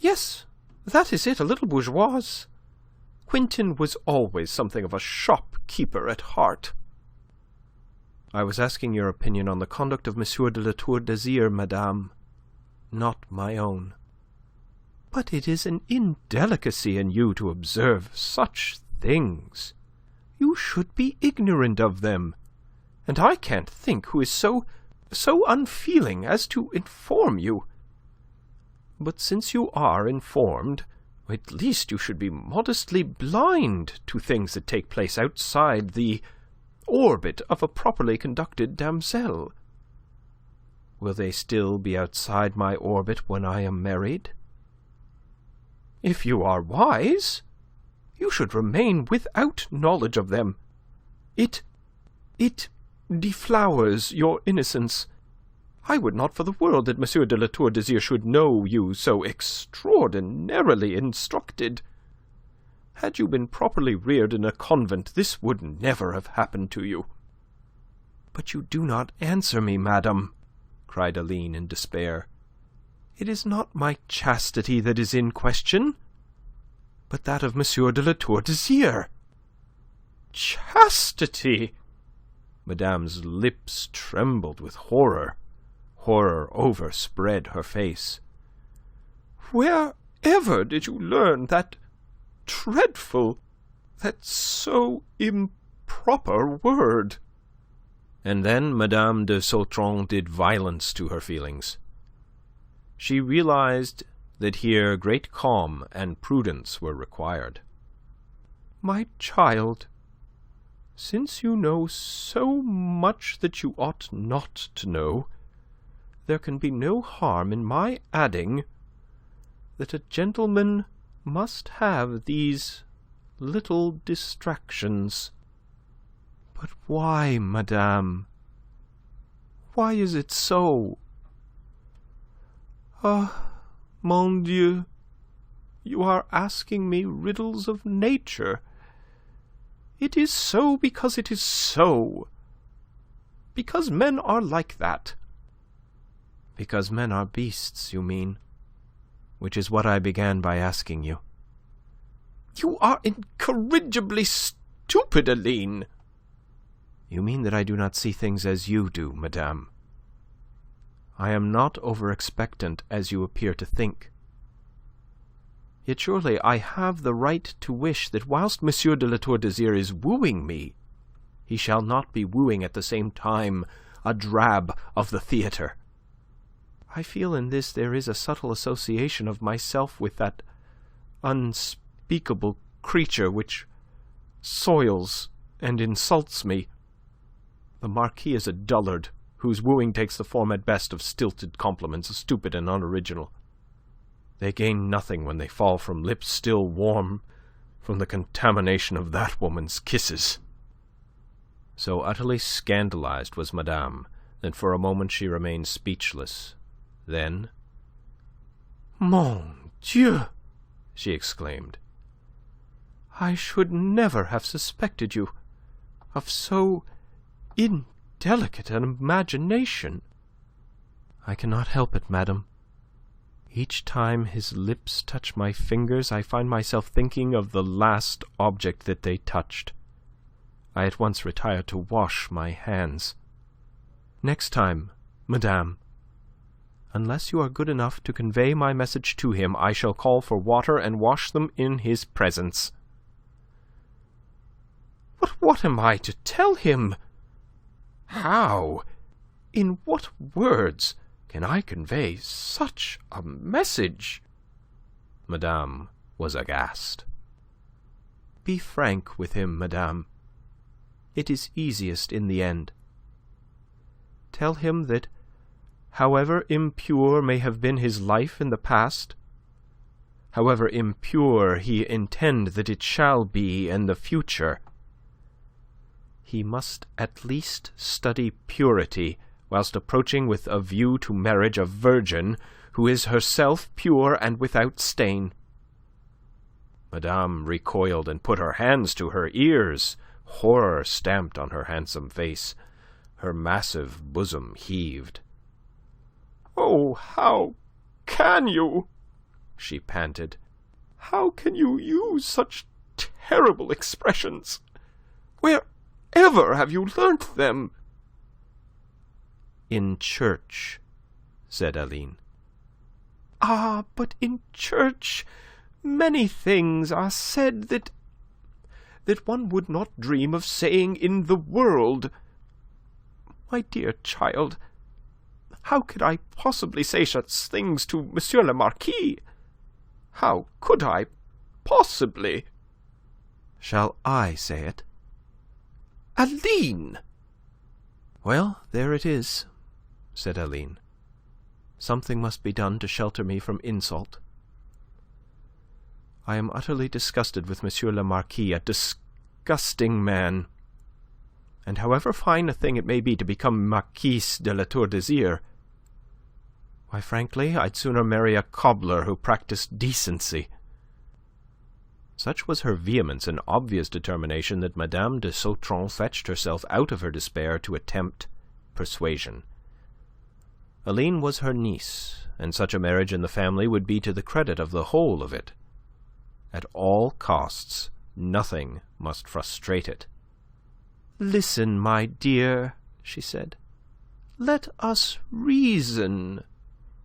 "Yes, that is it, a little bourgeoise. Quentin was always something of a shopkeeper at heart." "I was asking your opinion on the conduct of Monsieur de La Tour d'Azyr, madame, not my own." "But it is an indelicacy in you to observe such things. You should be ignorant of them, and I can't think who is so unfeeling as to inform you. But since you are informed, at least you should be modestly blind to things that take place outside the orbit of a properly conducted damsel." "Will they still be outside my orbit when I am married?" "If you are wise, you should remain without knowledge of them. It deflowers your innocence. I would not for the world that Monsieur de La Tour d'Azyr should know you so extraordinarily instructed. Had you been properly reared in a convent, this would never have happened to you." "But you do not answer me, madam," cried Aline in despair. "It is not my chastity that is in question, but that of Monsieur de La Tour d'Azyr." "Chastity!" Madame's lips trembled with horror. Horror overspread her face. "Wherever did you learn that dreadful, that so improper word?" And then Madame de Sautron did violence to her feelings. She realized that here great calm and prudence were required. "My child, since you know so much that you ought not to know, there can be no harm in my adding that a gentleman must have these little distractions." "But why, madame? Why is it so?" "Ah, mon Dieu, you are asking me riddles of nature. It is so because it is so. Because men are like that." "Because men are beasts, you mean? Which is what I began by asking you." "You are incorrigibly stupid, Aline." "You mean that I do not see things as you do, madame. I am not over-expectant as you appear to think. Yet surely I have the right to wish that whilst Monsieur de La Tour d'Azyr is wooing me, he shall not be wooing at the same time a drab of the theatre. I feel in this there is a subtle association of myself with that unspeakable creature which soils and insults me. The Marquis is a dullard, whose wooing takes the form at best of stilted compliments, stupid and unoriginal. They gain nothing when they fall from lips still warm from the contamination of that woman's kisses." So utterly scandalized was Madame that for a moment she remained speechless. Then, "Mon Dieu!" she exclaimed. "I should never have suspected you of so indelicate an imagination." "I cannot help it, madam. Each time his lips touch my fingers, I find myself thinking of the last object that they touched. I at once retire to wash my hands. Next time, madame, unless you are good enough to convey my message to him, I shall call for water and wash them in his presence." "But what am I to tell him? How, in what words, can I convey such a message?" Madame was aghast. "Be frank with him, madame. It is easiest in the end. Tell him that however impure may have been his life in the past, however impure he intend that it shall be in the future, he must at least study purity whilst approaching with a view to marriage a virgin who is herself pure and without stain." Madame recoiled and put her hands to her ears. Horror stamped on her handsome face. Her massive bosom heaved. "Oh, how can you?" she panted. "How can you use such terrible expressions? Wherever have you learnt them?" "In church," said Aline. "Ah, but in church many things are said that one would not dream of saying in the world. My dear child, how could I possibly say such things to Monsieur le Marquis? How could I possibly?" "Shall I say it?" "Aline!" "Well, there it is," said Aline. "Something must be done to shelter me from insult. I am utterly disgusted with Monsieur le Marquis, a disgusting man. And however fine a thing it may be to become Marquis de la Tour d'Azyr, why, frankly, I'd sooner marry a cobbler who practised decency." Such was her vehemence and obvious determination that Madame de Sautron fetched herself out of her despair to attempt persuasion. Aline was her niece, and such a marriage in the family would be to the credit of the whole of it. At all costs, nothing must frustrate it. "Listen, my dear," she said. "Let us reason.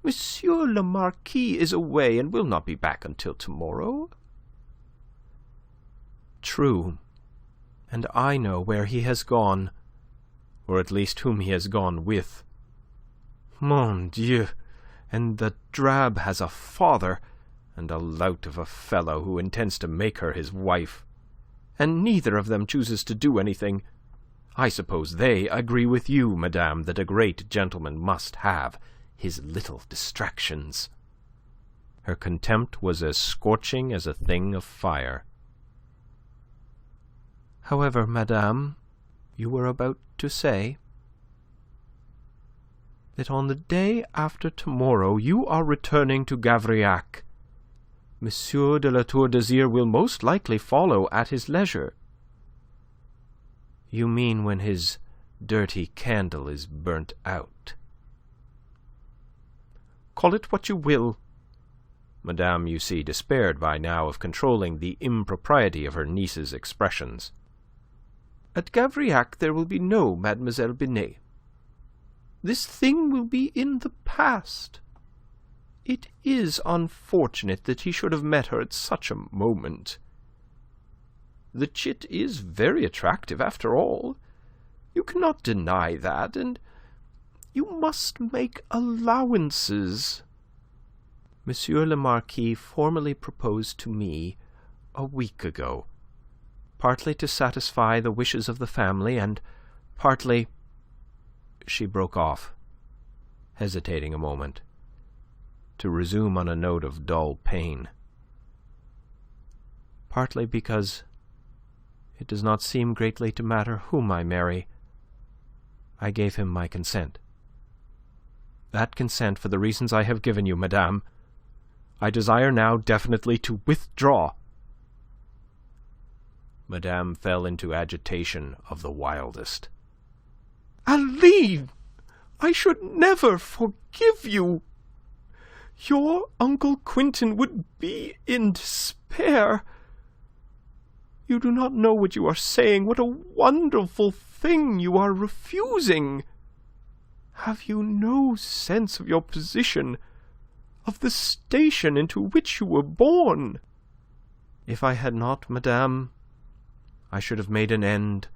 Monsieur le Marquis is away and will not be back until tomorrow." "True, and I know where he has gone, or at least whom he has gone with. Mon Dieu! And the drab has a father, and a lout of a fellow who intends to make her his wife. And neither of them chooses to do anything. I suppose they agree with you, madame, that a great gentleman must have his little distractions." Her contempt was as scorching as a thing of fire. "However, madame, you were about to say that on the day after tomorrow you are returning to Gavrillac. Monsieur de la Tour d'Azyr will most likely follow at his leisure." "You mean when his dirty candle is burnt out." "Call it what you will." Madame, you see, despaired by now of controlling the impropriety of her niece's expressions. "At Gavrillac there will be no Mademoiselle Binet. This thing will be in the past. It is unfortunate that he should have met her at such a moment. The chit is very attractive, after all. You cannot deny that, and you must make allowances. Monsieur le Marquis formally proposed to me a week ago, partly to satisfy the wishes of the family, and partly..." She broke off, hesitating a moment, to resume on a note of dull pain. "Partly because it does not seem greatly to matter whom I marry. I gave him my consent. That consent, for the reasons I have given you, madame, I desire now definitely to withdraw." Madame fell into agitation of the wildest. "Aline, I should never forgive you. Your Uncle Quintin would be in despair. You do not know what you are saying, what a wonderful thing you are refusing. Have you no sense of your position, of the station into which you were born?" "If I had not, madame, I should have made an end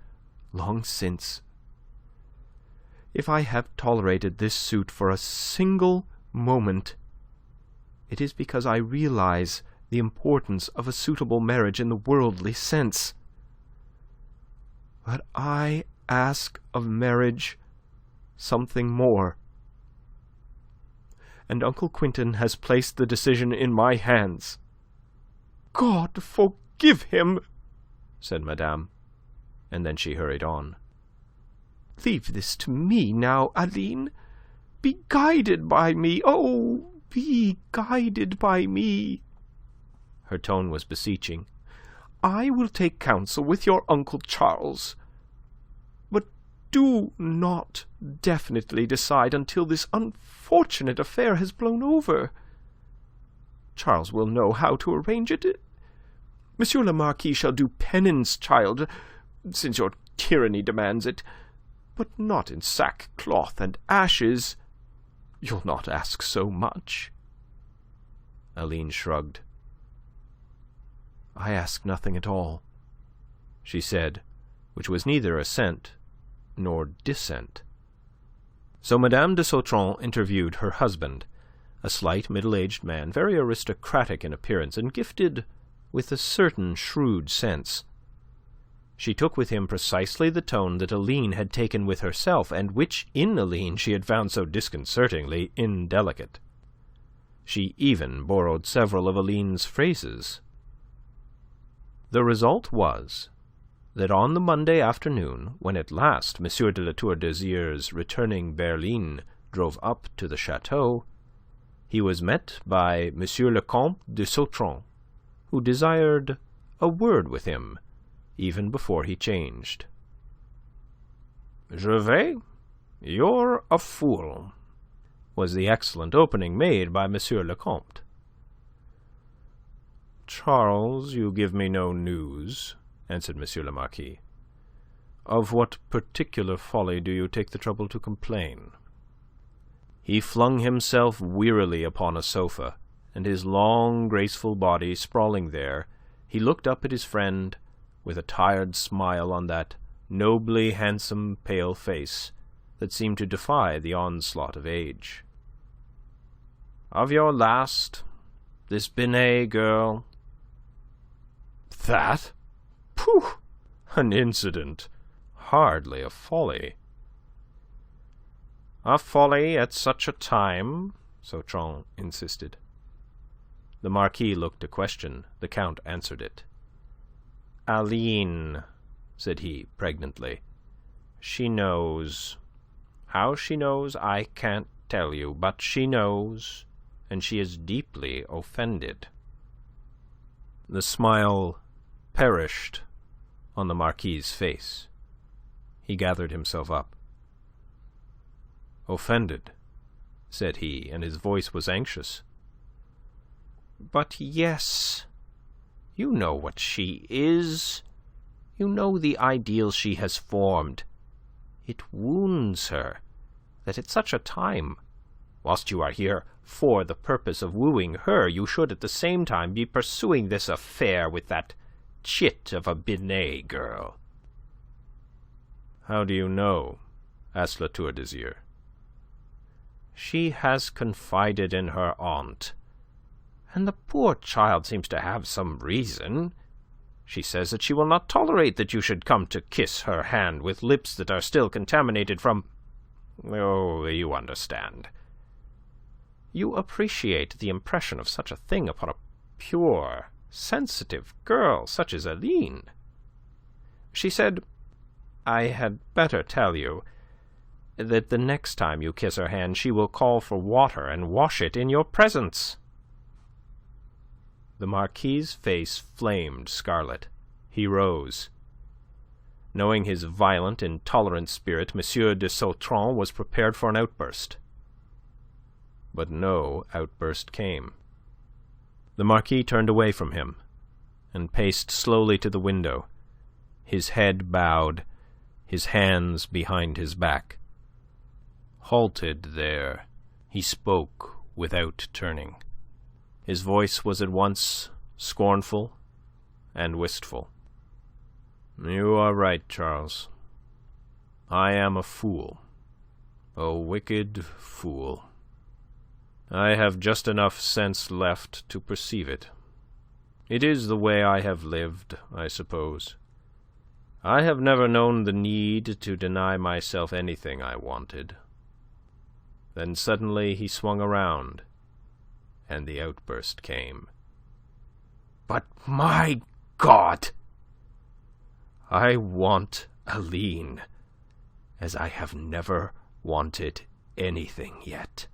long since. If I have tolerated this suit for a single moment, it is because I realize the importance of a suitable marriage in the worldly sense. But I ask of marriage something more. And Uncle Quintin has placed the decision in my hands. God forgive him!" said Madame, and then she hurried on. "Leave this to me now, Aline. Be guided by me. Oh, be guided by me." Her tone was beseeching. "I will take counsel with your Uncle Charles. But do not definitely decide until this unfortunate affair has blown over. Charles will know how to arrange it. Monsieur le Marquis shall do penance, child, since your tyranny demands it, but not in sackcloth and ashes. You'll not ask so much." Aline shrugged. "I ask nothing at all," she said, which was neither assent nor dissent. So Madame de Sautron interviewed her husband, a slight middle-aged man, very aristocratic in appearance and gifted with a certain shrewd sense. She took with him precisely the tone that Aline had taken with herself, and which in Aline she had found so disconcertingly indelicate. She even borrowed several of Aline's phrases. The result was that on the Monday afternoon, when at last M. de La Tour d'Azyr's returning berline drove up to the chateau, he was met by M. le Comte de Sautron, who desired a word with him even before he changed. "Gervais, you're a fool," was the excellent opening made by M. le Comte. "Charles, you give me no news," answered M. le Marquis. "Of what particular folly do you take the trouble to complain?" He flung himself wearily upon a sofa, and his long, graceful body sprawling there, he looked up at his friend with a tired smile on that nobly handsome pale face that seemed to defy the onslaught of age. "Of your last, this Binet girl?" "That? Pooh! An incident, hardly a folly." "A folly at such a time?" Sautron insisted. The Marquis looked a question. The Count answered it. "Aline," said he, pregnantly. "She knows. How she knows, I can't tell you, but she knows, and she is deeply offended." The smile perished on the Marquis's face. He gathered himself up. "Offended," said he, and his voice was anxious. "But yes. You know what she is. You know the ideal she has formed. It wounds her that at such a time, whilst you are here for the purpose of wooing her, you should at the same time be pursuing this affair with that chit of a Binet girl." "How do you know?" asked La Tour d'Azyr. "She has confided in her aunt, and the poor child seems to have some reason. She says that she will not tolerate that you should come to kiss her hand with lips that are still contaminated from... Oh, you understand. You appreciate the impression of such a thing upon a pure, sensitive girl such as Aline. She said, I had better tell you, that the next time you kiss her hand she will call for water and wash it in your presence." The Marquis's face flamed scarlet. He rose. Knowing his violent, intolerant spirit, M. de Sautron was prepared for an outburst. But no outburst came. The Marquis turned away from him and paced slowly to the window, his head bowed, his hands behind his back. Halted there, he spoke without turning. His voice was at once scornful and wistful. "You are right, Charles. I am a fool, a wicked fool. I have just enough sense left to perceive it. It is the way I have lived, I suppose. I have never known the need to deny myself anything I wanted." Then suddenly he swung around, and the outburst came. But my God! I want Aline as I have never wanted anything yet.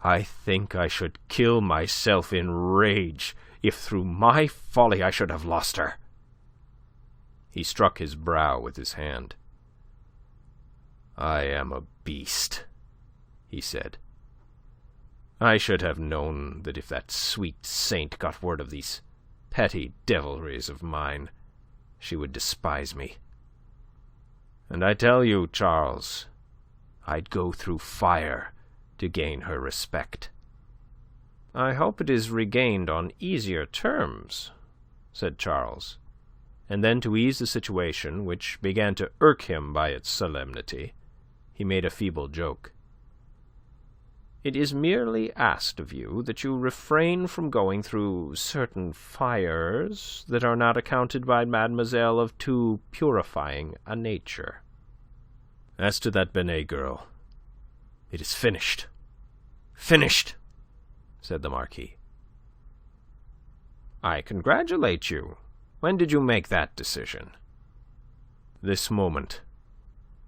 I think I should kill myself in rage if through my folly I should have lost her." He struck his brow with his hand. "I am a beast," he said. "I should have known that if that sweet saint got word of these petty devilries of mine, she would despise me. And I tell you, Charles, I'd go through fire to gain her respect." "I hope it is regained on easier terms," said Charles, and then, to ease the situation, which began to irk him by its solemnity, he made a feeble joke. "It is merely asked of you that you refrain from going through certain fires that are not accounted by mademoiselle of too purifying a nature. As to that Binet girl, it is finished. Finished!" said the Marquis. "I congratulate you. When did you make that decision?" "This moment.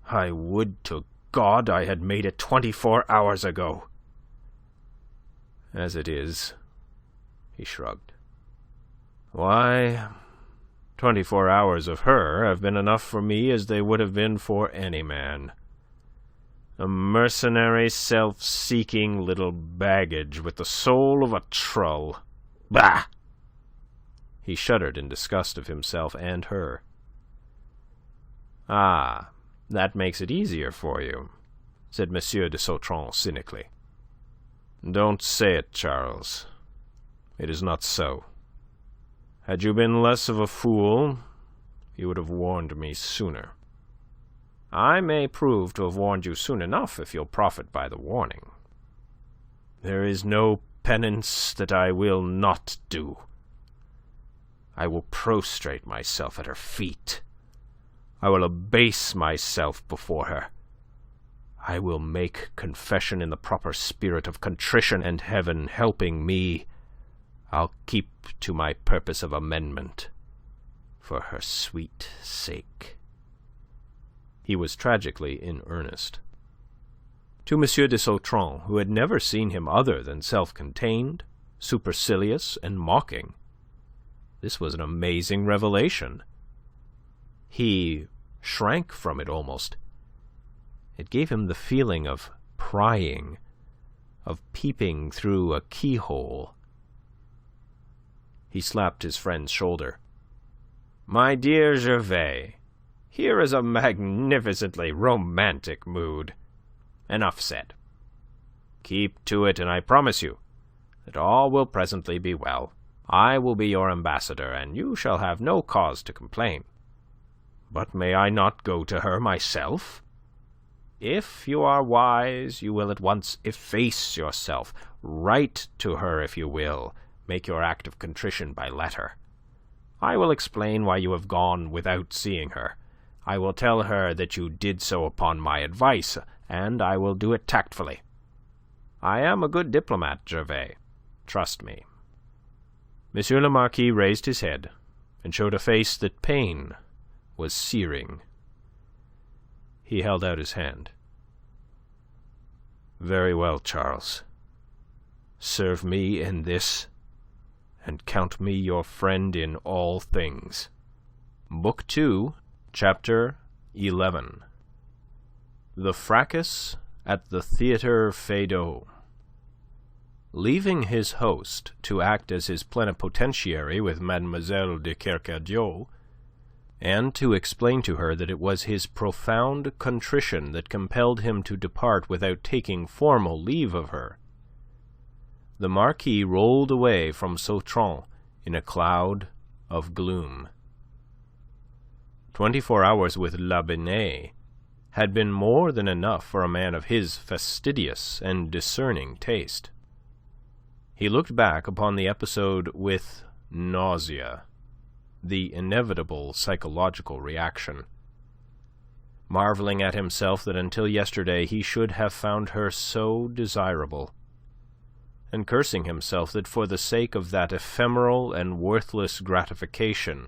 I would to God I had made it 24 hours ago. As it is," he shrugged, "why, 24 hours of her have been enough for me as they would have been for any man. A mercenary, self-seeking little baggage with the soul of a trull. Bah!" He shuddered in disgust of himself and her. "Ah, that makes it easier for you," said M. de Sautron cynically. "Don't say it, Charles. It is not so. Had you been less of a fool, you would have warned me sooner." "I may prove to have warned you soon enough if you'll profit by the warning." "There is no penance that I will not do. I will prostrate myself at her feet. I will abase myself before her. I will make confession in the proper spirit of contrition, and heaven helping me, I'll keep to my purpose of amendment for her sweet sake." He was tragically in earnest. To M. de Sautron, who had never seen him other than self-contained, supercilious, and mocking, this was an amazing revelation. He shrank from it almost. It gave him the feeling of prying, of peeping through a keyhole. He slapped his friend's shoulder. "My dear Gervais, here is a magnificently romantic mood. Enough said. Keep to it, and I promise you that all will presently be well. I will be your ambassador, and you shall have no cause to complain." "But may I not go to her myself?" "If you are wise, you will at once efface yourself. Write to her if you will. Make your act of contrition by letter. I will explain why you have gone without seeing her. I will tell her that you did so upon my advice, and I will do it tactfully. I am a good diplomat, Gervais. Trust me." M. le Marquis raised his head and showed a face that pain was searing. He held out his hand. "Very well, Charles. Serve me in this, and count me your friend in all things." Book 2, Chapter 11. The Fracas at the Theatre Feydeau. Leaving his host to act as his plenipotentiary with Mademoiselle de Kercadiou, and to explain to her that it was his profound contrition that compelled him to depart without taking formal leave of her, the Marquis rolled away from Sautron in a cloud of gloom. 24 hours with La Binet had been more than enough for a man of his fastidious and discerning taste. He looked back upon the episode with nausea, the inevitable psychological reaction, marveling at himself that until yesterday he should have found her so desirable, and cursing himself that for the sake of that ephemeral and worthless gratification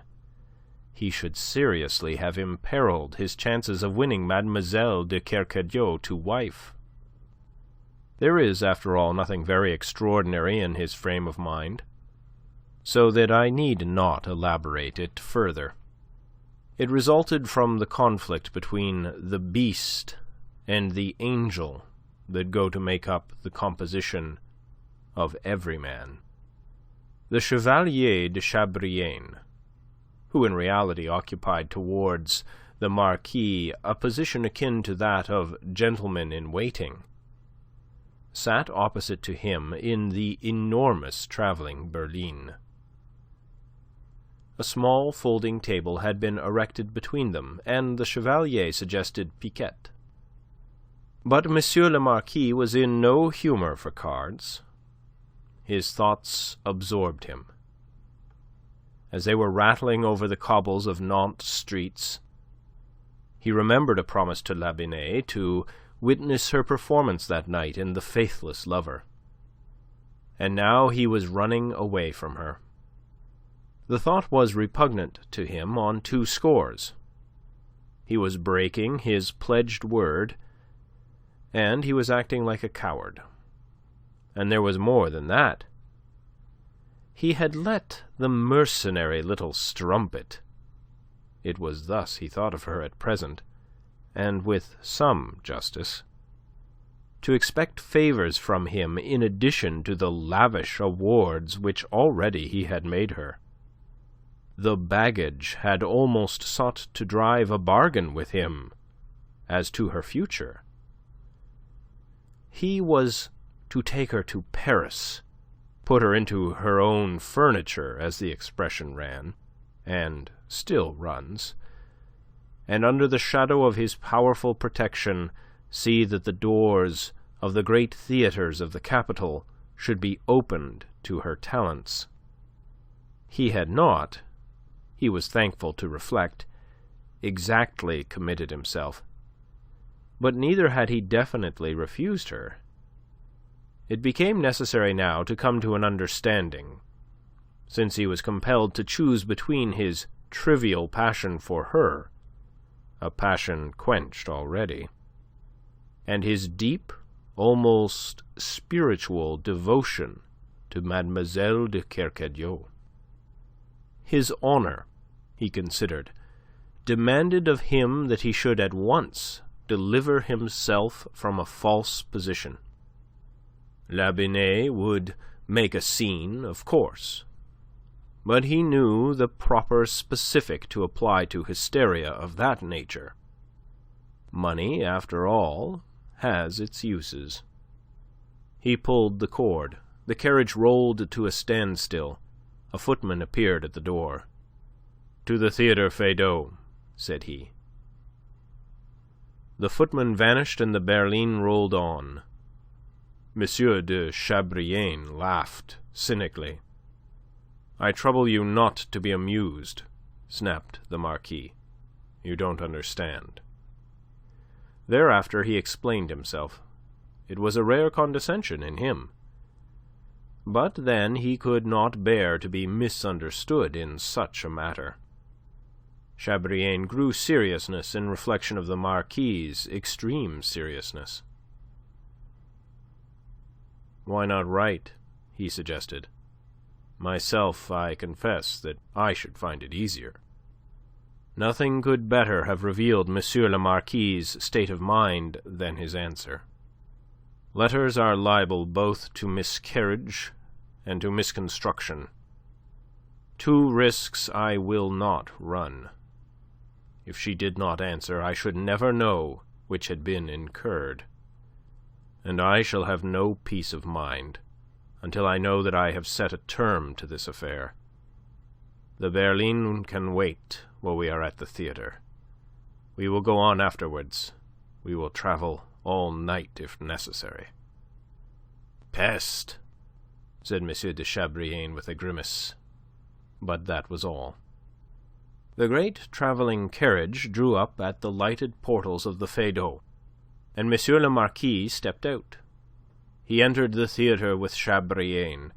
he should seriously have imperiled his chances of winning Mademoiselle de Kercadiou to wife. There is, after all, nothing very extraordinary in his frame of mind, so that I need not elaborate it further. It resulted from the conflict between the beast and the angel that go to make up the composition of every man. The Chevalier de Chabrillane, who in reality occupied towards the Marquis a position akin to that of gentleman-in-waiting, sat opposite to him in the enormous travelling berline. A small folding table had been erected between them, and the Chevalier suggested piquet. But Monsieur le Marquis was in no humour for cards. His thoughts absorbed him. As they were rattling over the cobbles of Nantes streets, he remembered a promise to La Binet to witness her performance that night in The Faithless Lover. And now he was running away from her. The thought was repugnant to him on 2 scores. He was breaking his pledged word, and he was acting like a coward. And there was more than that. He had let the mercenary little strumpet, it was thus he thought of her at present, and with some justice, to expect favours from him in addition to the lavish awards which already he had made her. The baggage had almost sought to drive a bargain with him as to her future. He was to take her to Paris, put her into her own furniture, as the expression ran, and still runs, and under the shadow of his powerful protection see that the doors of the great theatres of the capital should be opened to her talents. He had not, he was thankful to reflect, exactly committed himself, but neither had he definitely refused her. It became necessary now to come to an understanding, since he was compelled to choose between his trivial passion for her, a passion quenched already, and his deep, almost spiritual devotion to Mademoiselle de Kercadiou. His honour, he considered, demanded of him that he should at once deliver himself from a false position. La Binet would make a scene, of course, but he knew the proper specific to apply to hysteria of that nature. Money, after all, has its uses. He pulled the cord. The carriage rolled to a standstill. A footman appeared at the door. "To the Theatre Feydeau," said he. The footman vanished, and the berline rolled on. Monsieur de Chabrillane laughed cynically. "I trouble you not to be amused," snapped the Marquis. "You don't understand." Thereafter he explained himself. It was a rare condescension in him. But then he could not bear to be misunderstood in such a matter. Chabrillane grew seriousness in reflection of the Marquis's extreme seriousness. "Why not write?" he suggested. "Myself, I confess that I should find it easier." Nothing could better have revealed Monsieur le Marquis's state of mind than his answer. Letters are liable both to miscarriage and to misconstruction. 2 risks I will not run. If she did not answer, I should never know which had been incurred. And I shall have no peace of mind until I know that I have set a term to this affair. The berline can wait while we are at the theatre. We will go on afterwards. We will travel all night if necessary." "Peste!" said M. de Chabrillane with a grimace. But that was all. The great travelling carriage drew up at the lighted portals of the Feydeau, and M. le Marquis stepped out. he entered the theatre with Chabrillane,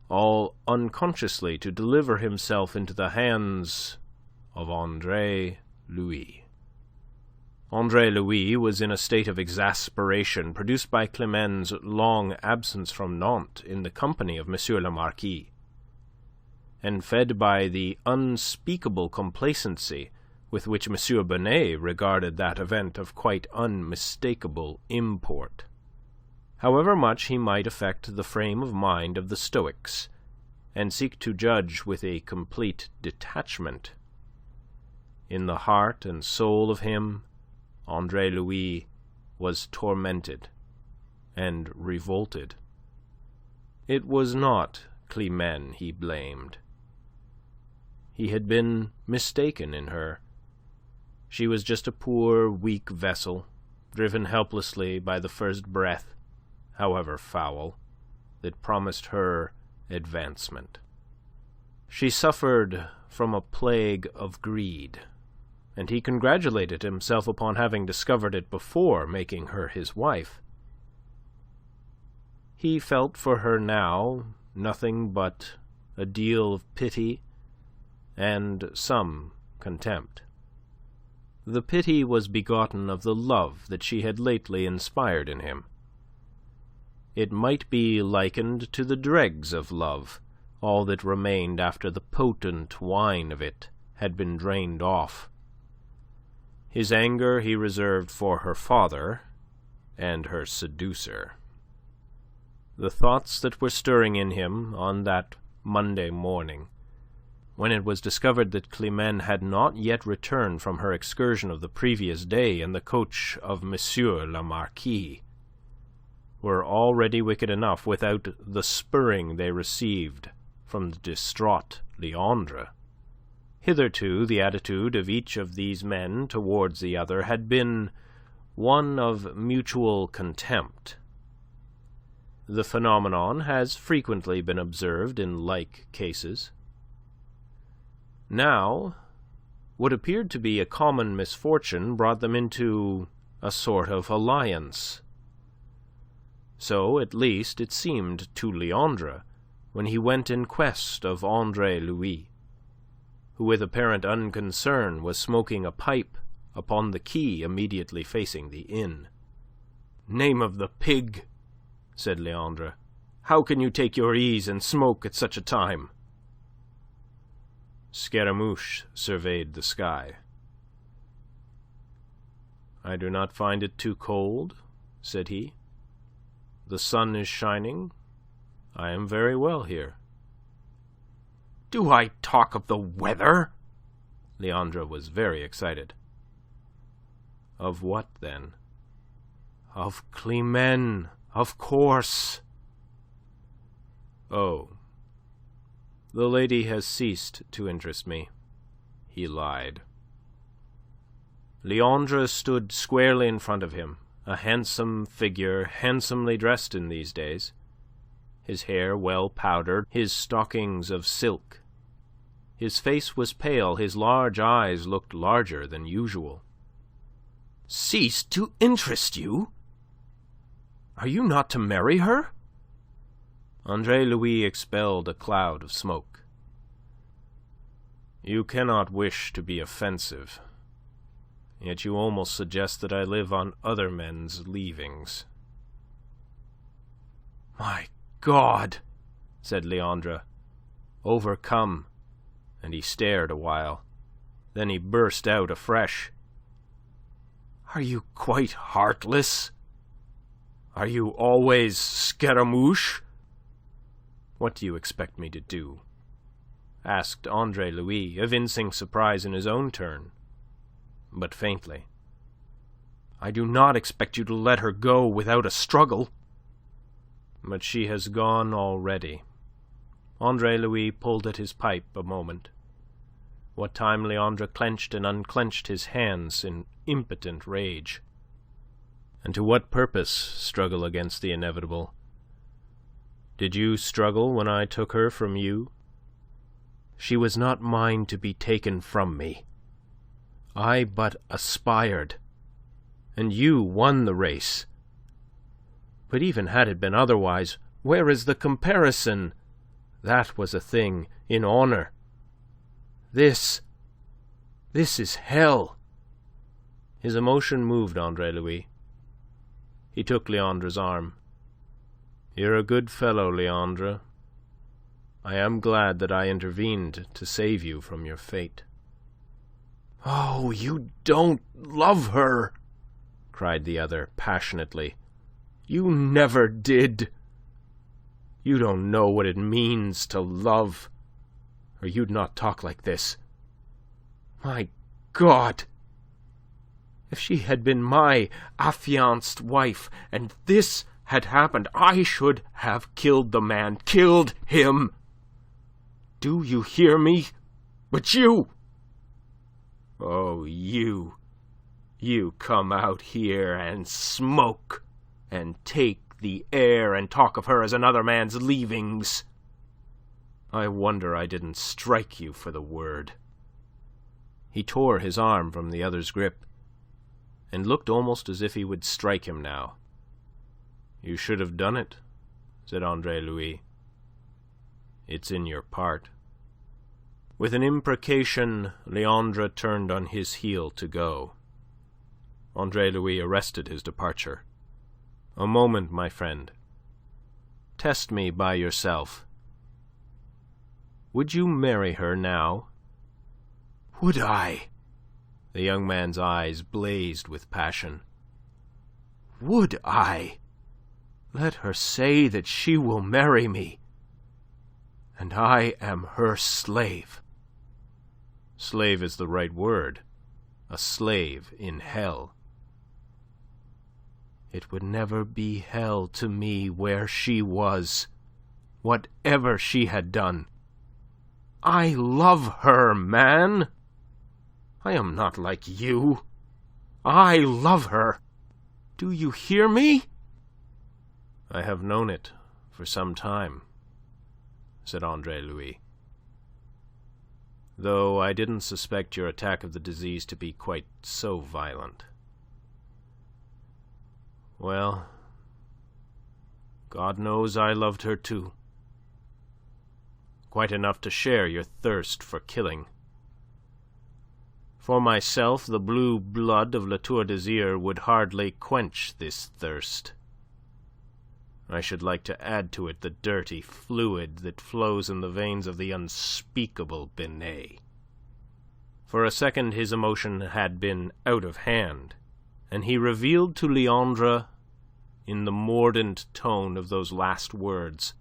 all unconsciously to deliver himself into the hands of Andre-Louis. Andre-Louis was in a state of exasperation produced by Climene's long absence from Nantes in the company of M. le Marquis, and fed by the unspeakable complacency with which M. Binet regarded that event of quite unmistakable import. However much he might affect the frame of mind of the Stoics, and seek to judge with a complete detachment, in the heart and soul of him, Andre-Louis was tormented and revolted. It was not Climene he blamed. He had been mistaken in her. She was just a poor, weak vessel, driven helplessly by the first breath, however foul, that promised her advancement. She suffered from a plague of greed, and he congratulated himself upon having discovered it before making her his wife. He felt for her now nothing but a deal of pity and some contempt. The pity was begotten of the love that she had lately inspired in him. It might be likened to the dregs of love, all that remained after the potent wine of it had been drained off. His anger he reserved for her father and her seducer. The thoughts that were stirring in him on that Monday morning, when it was discovered that Climene had not yet returned from her excursion of the previous day in the coach of M. le Marquis, were already wicked enough without the spurring they received from the distraught Leandre. Hitherto the attitude of each of these men towards the other had been one of mutual contempt. The phenomenon has frequently been observed in like cases. Now, what appeared to be a common misfortune brought them into a sort of alliance. So, at least, it seemed to Leandre when he went in quest of Andre-Louis, who with apparent unconcern was smoking a pipe upon the quay immediately facing the inn. "Name of the pig!" said Leandre. "How can you take your ease and smoke at such a time?" Scaramouche surveyed the sky. "I do not find it too cold," said he. "The sun is shining. I am very well here." "Do I talk of the weather?" Leandre was very excited. "Of what, then?" "Of Climene, of course." "Oh, the lady has ceased to interest me," he lied. Leandre stood squarely in front of him, a handsome figure, handsomely dressed in these days, his hair well powdered, his stockings of silk. His face was pale, his large eyes looked larger than usual. "Ceased to interest you? Are you not to marry her?" Andre-Louis expelled a cloud of smoke. "You cannot wish to be offensive, yet you almost suggest that I live on other men's leavings." "My God!" said Leandre, overcome, and he stared a while. Then he burst out afresh. "Are you quite heartless? Are you always Scaramouche?" "What do you expect me to do?" asked Andre-Louis, evincing surprise in his own turn, but faintly. "I do not expect you to let her go without a struggle." "But she has gone already." Andre-Louis pulled at his pipe a moment, what time Leandre clenched and unclenched his hands in impotent rage. "And to what purpose struggle against the inevitable? Did you struggle when I took her from you?" "She was not mine to be taken from me. I but aspired, and you won the race. But even had it been otherwise, where is the comparison? That was a thing in honour. This is hell." His emotion moved Andre-Louis. He took Leandre's arm. "You're a good fellow, Leandre. I am glad that I intervened to save you from your fate." "Oh, you don't love her!" cried the other passionately. "You never did. You don't know what it means to love, or you'd not talk like this. My God! If she had been my affianced wife, and this had happened, I should have killed the man, killed him. Do you hear me? But you... Oh, you come out here and smoke, and take the air, and talk of her as another man's leavings. I wonder I didn't strike you for the word." He tore his arm from the other's grip, and looked almost as if he would strike him now. "You should have done it," said Andre-Louis. "It's in your part." With an imprecation, Leandre turned on his heel to go. Andre-Louis arrested his departure. "A moment, my friend. Test me by yourself. Would you marry her now?" "Would I?" The young man's eyes blazed with passion. "Would I? Let her say that she will marry me, and I am her slave." "Slave is the right word. A slave in hell." "It would never be hell to me where she was, whatever she had done. I love her, man. I am not like you. I love her. Do you hear me?" "I have known it for some time," said Andre-Louis, "though I didn't suspect your attack of the disease to be quite so violent. Well, God knows I loved her too. Quite enough to share your thirst for killing. For myself, the blue blood of La Tour d'Azyr would hardly quench this thirst. I should like to add to it the dirty fluid that flows in the veins of the unspeakable Binet." For a second his emotion had been out of hand, and he revealed to Leandre, in the mordant tone of those last words,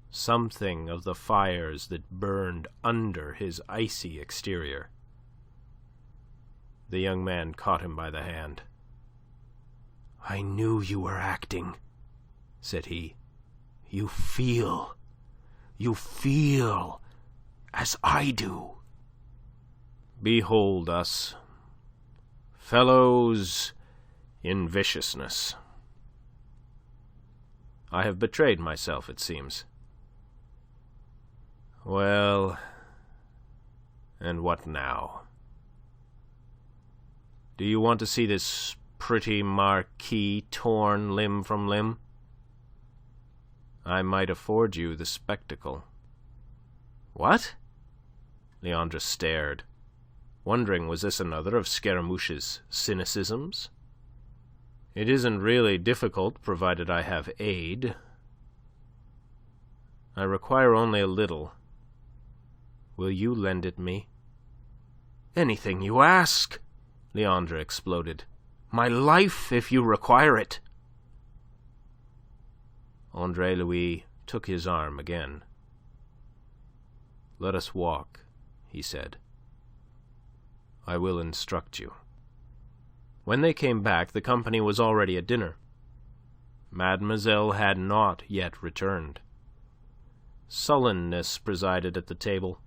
something of the fires that burned under his icy exterior. The young man caught him by the hand. "I knew you were acting," said he. You feel as I do." "Behold us, fellows in viciousness. I have betrayed myself, it seems. Well, and what now? Do you want to see this pretty Marquis torn limb from limb? I might afford you the spectacle." "What?" Leandre stared, wondering was this another of Scaramouche's cynicisms. "It isn't really difficult, provided I have aid. I require only a little. Will you lend it me?" "Anything you ask," Leandre exploded. "My life, if you require it." Andre-Louis took his arm again. "Let us walk," he said. "I will instruct you." When they came back, the company was already at dinner. Mademoiselle had not yet returned. Sullenness presided at the table.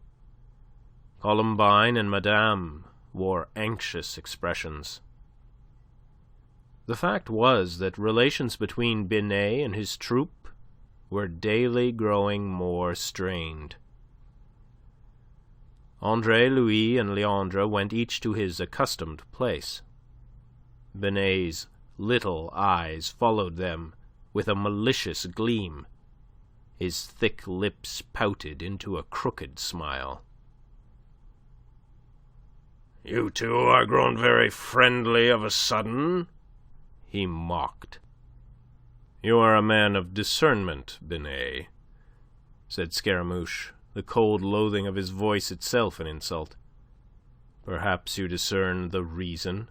Columbine and Madame wore anxious expressions. The fact was that relations between Binet and his troupe were daily growing more strained. Andre-Louis and Leandre went each to his accustomed place. Binet's little eyes followed them with a malicious gleam. His thick lips pouted into a crooked smile. "You two are grown very friendly of a sudden," he mocked. "You are a man of discernment, Binet," said Scaramouche, the cold loathing of his voice itself an insult. "Perhaps you discern the reason?"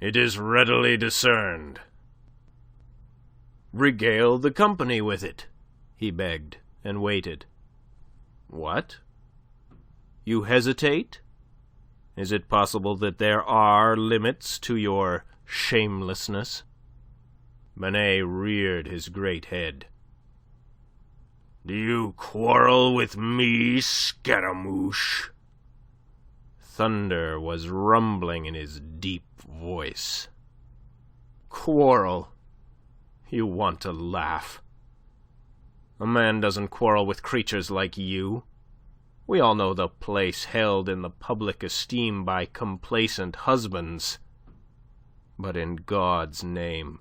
"It is readily discerned." "Regale the company with it," he begged, and waited. "What? You hesitate? Is it possible that there are limits to your shamelessness?" Binet reared his great head. "Do you quarrel with me, Scaramouche?" Thunder was rumbling in his deep voice. "Quarrel? You want to laugh. A man doesn't quarrel with creatures like you. We all know the place held in the public esteem by complacent husbands. But in God's name,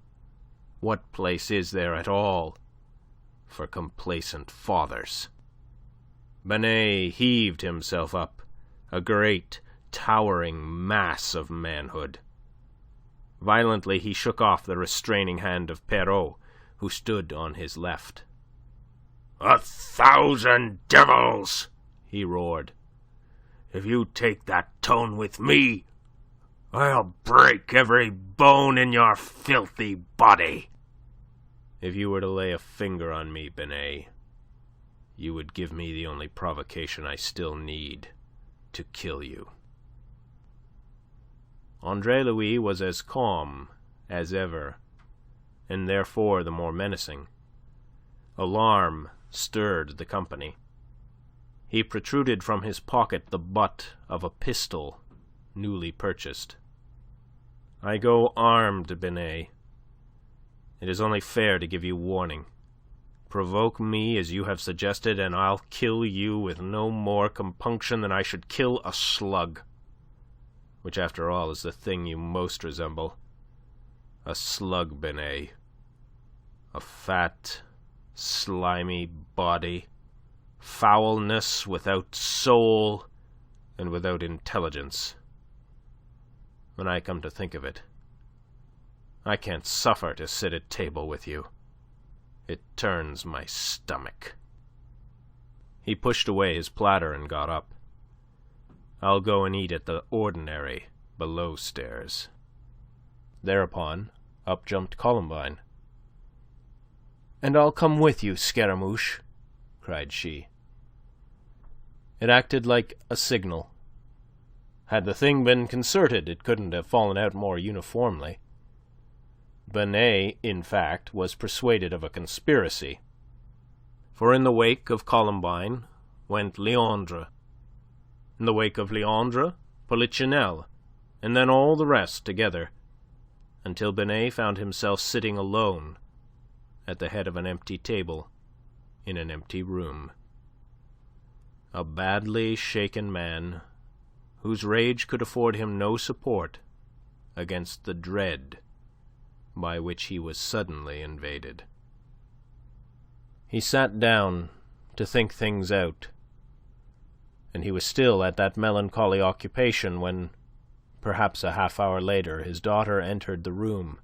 what place is there at all for complacent fathers?" Binet heaved himself up, a great, towering mass of manhood. Violently he shook off the restraining hand of Perrault, who stood on his left. "1,000 devils!" he roared. "If you take that tone with me, I'll break every bone in your filthy body." "If you were to lay a finger on me, Binet, you would give me the only provocation I still need to kill you." Andre-Louis was as calm as ever, and therefore the more menacing. Alarm stirred the company. He protruded from his pocket the butt of a pistol newly purchased. "I go armed, Binet. It is only fair to give you warning. Provoke me as you have suggested, and I'll kill you with no more compunction than I should kill a slug, which after all is the thing you most resemble. A slug, Binet. A fat, slimy body, foulness without soul and without intelligence. When I come to think of it, I can't suffer to sit at table with you. It turns my stomach." He pushed away his platter and got up. "I'll go and eat at the ordinary below stairs." Thereupon up jumped Columbine. "And I'll come with you, Scaramouche," cried she. It acted like a signal. Had the thing been concerted, it couldn't have fallen out more uniformly. Binet, in fact, was persuaded of a conspiracy. For in the wake of Columbine went Leandre. In the wake of Leandre, Polichinelle, and then all the rest together, until Binet found himself sitting alone at the head of an empty table in an empty room. A badly shaken man, whose rage could afford him no support against the dread by which he was suddenly invaded. He sat down to think things out, and he was still at that melancholy occupation when, perhaps a half-hour later, his daughter entered the room,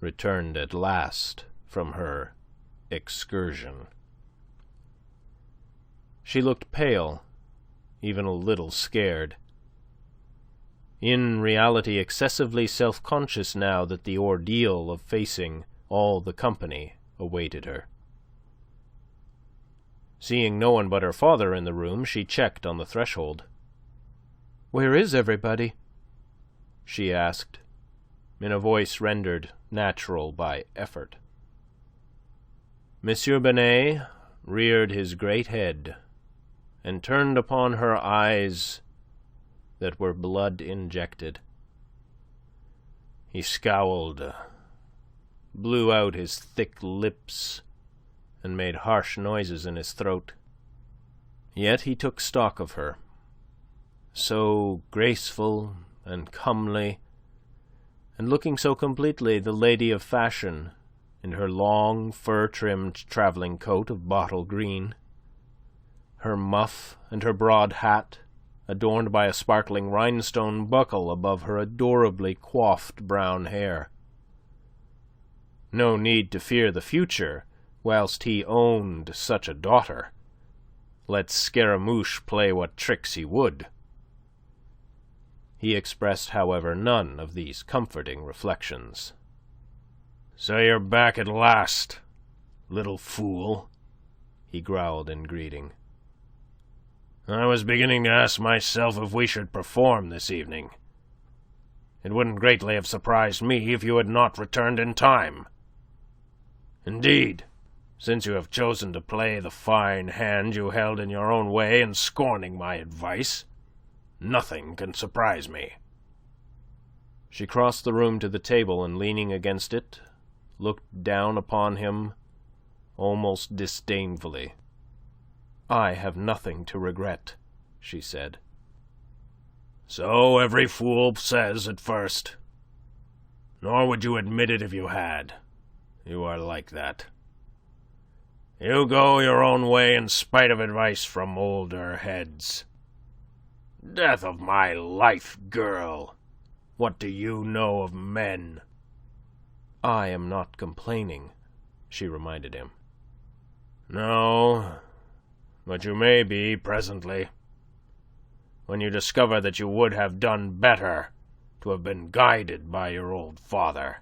returned at last from her excursion. She looked pale, even a little scared. In reality excessively self-conscious now that the ordeal of facing all the company awaited her. Seeing no one but her father in the room, she checked on the threshold. "Where is everybody?" she asked, in a voice rendered natural by effort. Monsieur Binet reared his great head and turned upon her eyes that were blood-injected. He scowled, blew out his thick lips, and made harsh noises in his throat. Yet he took stock of her, so graceful and comely, and looking so completely the lady of fashion, in her long, fur-trimmed travelling coat of bottle green, her muff and her broad hat, adorned by a sparkling rhinestone buckle above her adorably coiffed brown hair. No need to fear the future, whilst he owned such a daughter. Let Scaramouche play what tricks he would. He expressed, however, none of these comforting reflections. "So you're back at last, little fool," he growled in greeting. "I was beginning to ask myself if we should perform this evening. It wouldn't greatly have surprised me if you had not returned in time. Indeed, since you have chosen to play the fine hand you held in your own way in scorning my advice, nothing can surprise me." She crossed the room to the table, and leaning against it, looked down upon him almost disdainfully. "I have nothing to regret," she said. "So every fool says at first. Nor would you admit it if you had. You are like that. You go your own way in spite of advice from older heads. Death of my life, girl! What do you know of men?" "I am not complaining," she reminded him. "No, but you may be presently, when you discover that you would have done better to have been guided by your old father.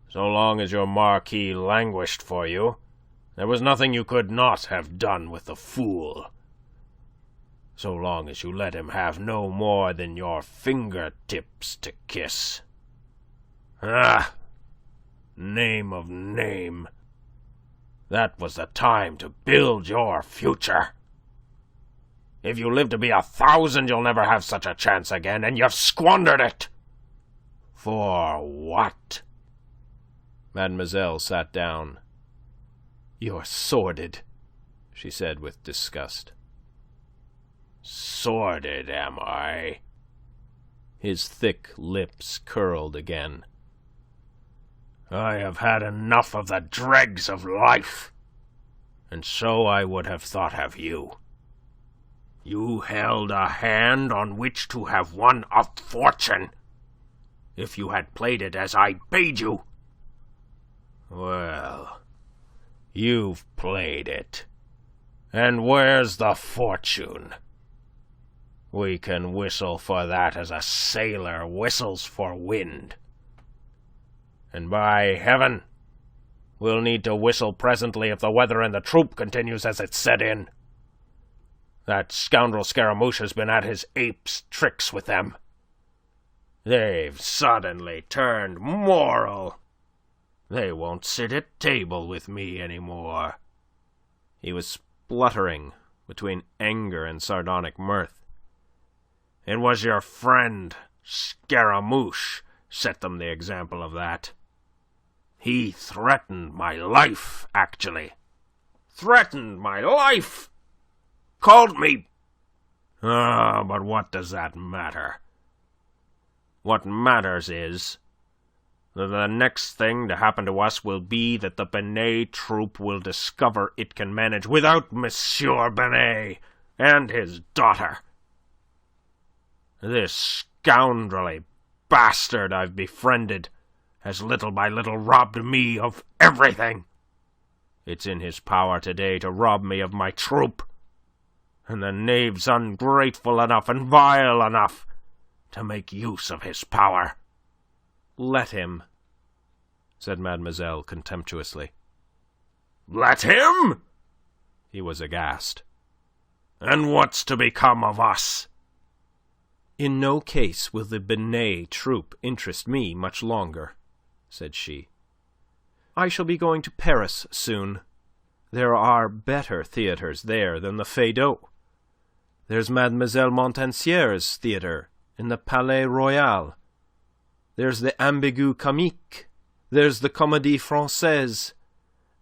So long as your Marquis languished for you, there was nothing you could not have done with the fool. So long as you let him have no more than your finger-tips to kiss. Ah! Name of name! That was the time to build your future. If you live to be 1,000, you'll never have such a chance again, and you've squandered it. For what?" Mademoiselle sat down. "You're sordid," she said with disgust. "Sordid, am I?" His thick lips curled again. "I have had enough of the dregs of life, and so I would have thought of you. You held a hand on which to have won a fortune, if you had played it as I bade you. Well, you've played it, and where's the fortune? We can whistle for that as a sailor whistles for wind. And by heaven, we'll need to whistle presently if the weather in the troop continues as it's set in. That scoundrel Scaramouche has been at his ape's tricks with them. They've suddenly turned moral. They won't sit at table with me any more." He was spluttering between anger and sardonic mirth. "It was your friend Scaramouche set them the example of that. He threatened my life, actually. Threatened my life! Called me... but what does that matter? What matters is that the next thing to happen to us will be that the Binet troupe will discover it can manage without Monsieur Binet and his daughter. This scoundrelly bastard I've befriended has little by little robbed me of everything. It's in his power today to rob me of my troupe, and the knave's ungrateful enough and vile enough to make use of his power." "Let him," said Mademoiselle contemptuously. "Let him?" He was aghast. "And what's to become of us?" "In no case will the Binet troupe interest me much longer," said she. "I shall be going to Paris soon. There are better theatres there than the Feydeau. There's Mademoiselle Montansier's theatre in the Palais Royal. There's the Ambigu Comique. There's the Comedie Francaise.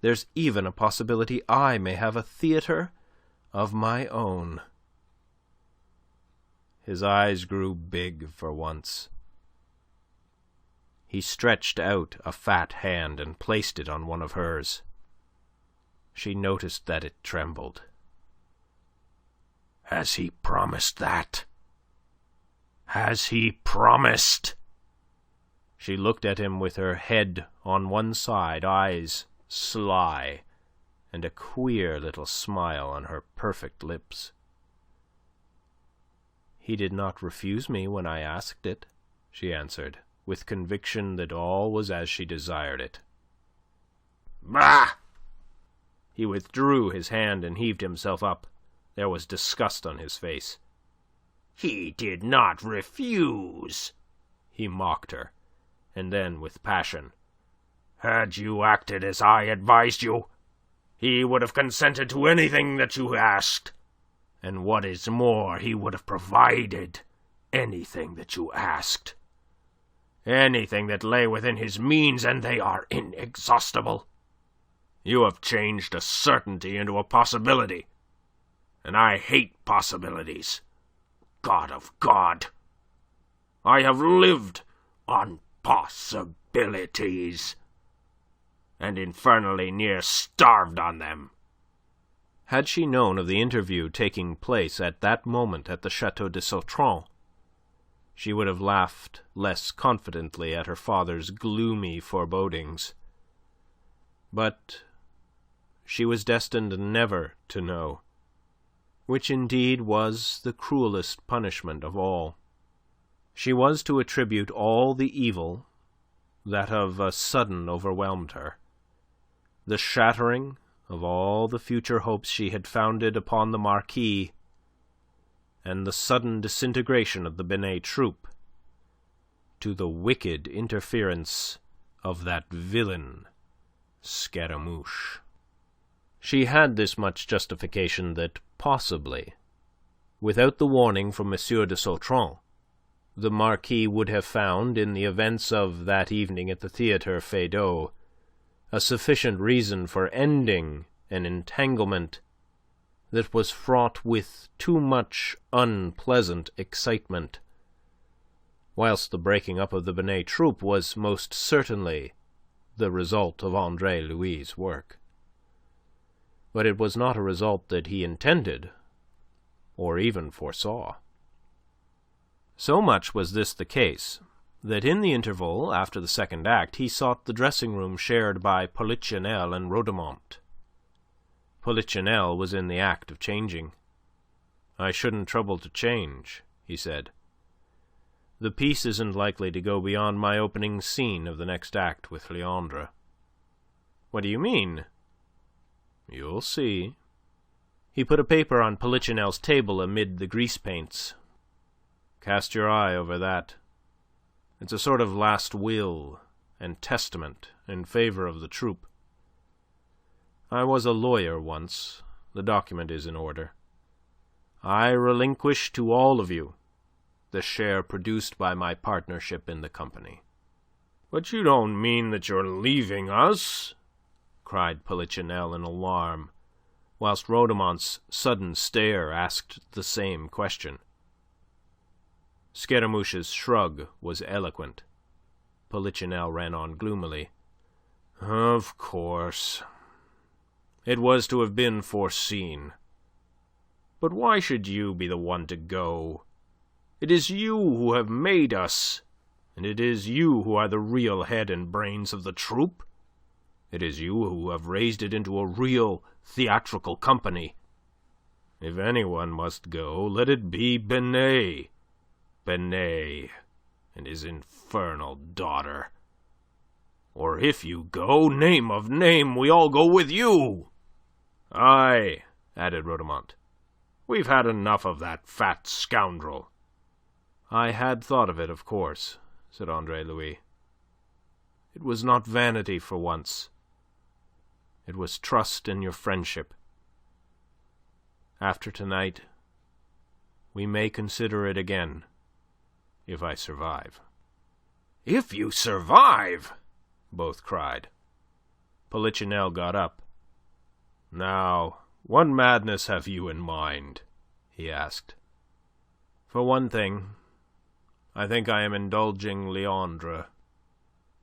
There's even a possibility I may have a theatre of my own." His eyes grew big for once. He stretched out a fat hand and placed it on one of hers. She noticed that it trembled. "Has he promised that? Has he promised?" She looked at him with her head on one side, eyes sly, and a queer little smile on her perfect lips. "He did not refuse me when I asked it," she answered, with conviction that all was as she desired it. "Bah!" He withdrew his hand and heaved himself up. There was disgust on his face. "He did not refuse," he mocked her, and then with passion, "Had you acted as I advised you, he would have consented to anything that you asked. And what is more, he would have provided anything that you asked. Anything that lay within his means, and they are inexhaustible. You have changed a certainty into a possibility, and I hate possibilities. God of God! I have lived on possibilities, and infernally near starved on them." Had she known of the interview taking place at that moment at the Chateau de Sautron, she would have laughed less confidently at her father's gloomy forebodings. But she was destined never to know, which indeed was the cruelest punishment of all. She was to attribute all the evil that of a sudden overwhelmed her, the shattering of all the future hopes she had founded upon the Marquis, and the sudden disintegration of the Binet troupe, to the wicked interference of that villain Scaramouche. She had this much justification that possibly, without the warning from M. de Sautron, the Marquis would have found in the events of that evening at the Theatre Feydeau a sufficient reason for ending an entanglement that was fraught with too much unpleasant excitement, whilst the breaking up of the Binet troupe was most certainly the result of Andre-Louis' work. But it was not a result that he intended or even foresaw. So much was this the case, that in the interval after the second act he sought the dressing-room shared by Polichinelle and Rhodomont. Polichinelle was in the act of changing. "I shouldn't trouble to change," he said. "The piece isn't likely to go beyond my opening scene of the next act with Leandre." "What do you mean?" "You'll see." He put a paper on Polichinelle's table amid the grease paints. "Cast your eye over that. It's a sort of last will and testament in favour of the troupe. I was a lawyer once. The document is in order. I relinquish to all of you the share produced by my partnership in the company." "But you don't mean that you're leaving us?" cried Polichinelle in alarm, whilst Rhodomont's sudden stare asked the same question. Scaramouche's shrug was eloquent. Polichinelle ran on gloomily. "Of course. It was to have been foreseen. But why should you be the one to go? It is you who have made us, and it is you who are the real head and brains of the troupe. It is you who have raised it into a real theatrical company. If anyone must go, let it be Binet. Binet and his infernal daughter. Or if you go, name of name, we all go with you." "Aye," added Rhodomont. "We've had enough of that fat scoundrel." "I had thought of it, of course," said Andre-Louis. "It was not vanity for once. It was trust in your friendship. After tonight, we may consider it again, if I survive." "If you survive!" both cried. Polichinelle got up. "Now, what madness have you in mind?" he asked. "For one thing, I think I am indulging Leandre.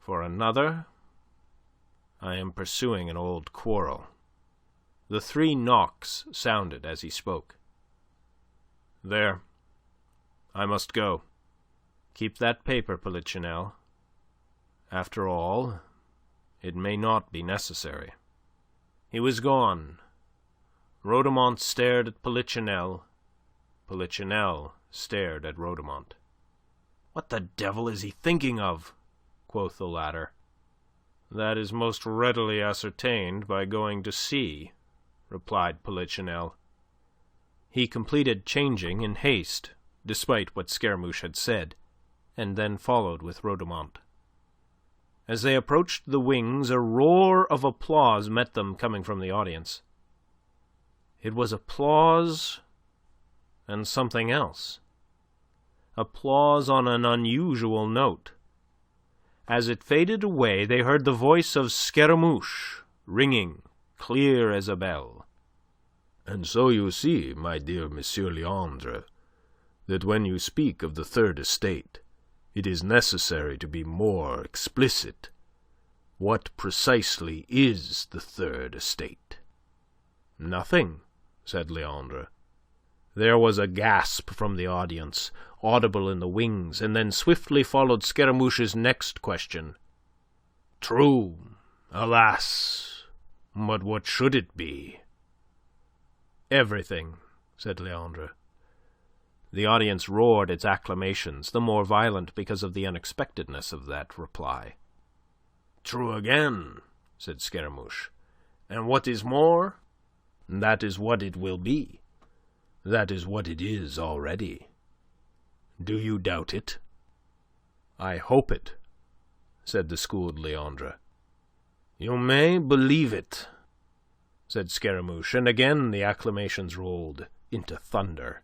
For another, I am pursuing an old quarrel." The 3 knocks sounded as he spoke. "There. I must go. Keep that paper, Polichinelle. After all, it may not be necessary." He was gone. Rhodomont stared at Polichinelle. Polichinelle stared at Rhodomont. "What the devil is he thinking of?" quoth the latter. "That is most readily ascertained by going to see," replied Polichinelle. He completed changing in haste, despite what Scaramouche had said, and then followed with Rhodomont. As they approached the wings, a roar of applause met them coming from the audience. It was applause and something else. Applause on an unusual note. As it faded away, they heard the voice of Scaramouche ringing clear as a bell. "And so you see, my dear Monsieur Leandre, that when you speak of the third estate, it is necessary to be more explicit. What precisely is the third estate?" "Nothing," said Leandre. There was a gasp from the audience, audible in the wings, and then swiftly followed Scaramouche's next question. "True, alas! But what should it be?" "Everything," said Leandre. The audience roared its acclamations, the more violent because of the unexpectedness of that reply. "True again," said Scaramouche. "And what is more, that is what it will be. That is what it is already. Do you doubt it?" "I hope it," said the schooled Leandre. "You may believe it," said Scaramouche, and again the acclamations rolled into thunder.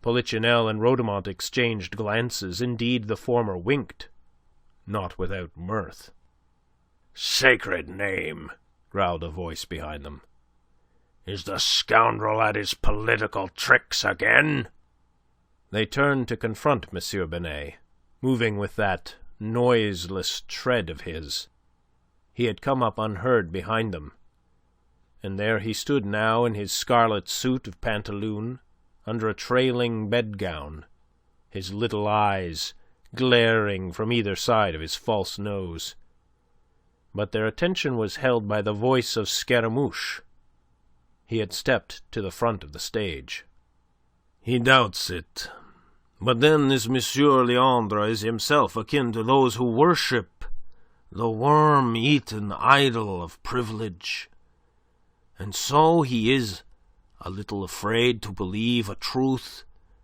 Polichinelle and Rhodomont exchanged glances. Indeed, the former winked, not without mirth. "Sacred name," growled a voice behind them. "Is the scoundrel at his political tricks again?" They turned to confront M. Binet, moving with that noiseless tread of his. He had come up unheard behind them, and there he stood now in his scarlet suit of pantaloon, under a trailing bedgown, his little eyes glaring from either side of his false nose. But their attention was held by the voice of Scaramouche. He had stepped to the front of the stage. "He doubts it. But then this Monsieur Leandre is himself akin to those who worship the worm-eaten idol of privilege. And so he is a little afraid to believe a truth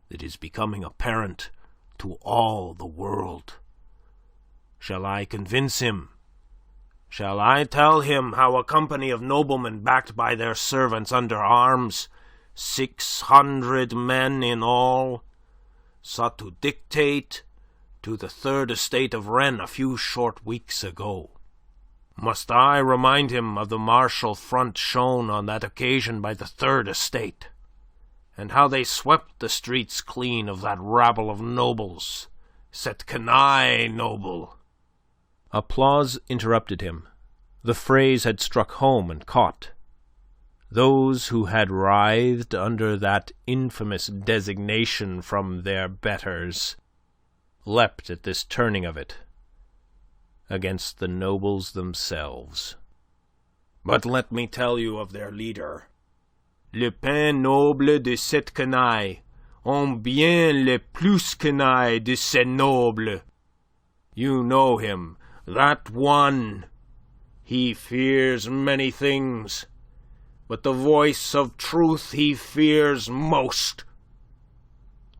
that is becoming apparent to all the world. Shall I convince him? Shall I tell him how a company of noblemen backed by their servants under arms, 600 men in all, sought to dictate to the third estate of Rennes a few short weeks ago? Must I remind him of the martial front shown on that occasion by the third estate, and how they swept the streets clean of that rabble of nobles, cette canaille noble?" Applause interrupted him. The phrase had struck home and caught. Those who had writhed under that infamous designation from their betters leapt at this turning of it against the nobles themselves. "But let me tell you of their leader. Le pain noble de cette canaille, en bien le plus canaille de ces nobles. You know him, that one. He fears many things, but the voice of truth he fears most.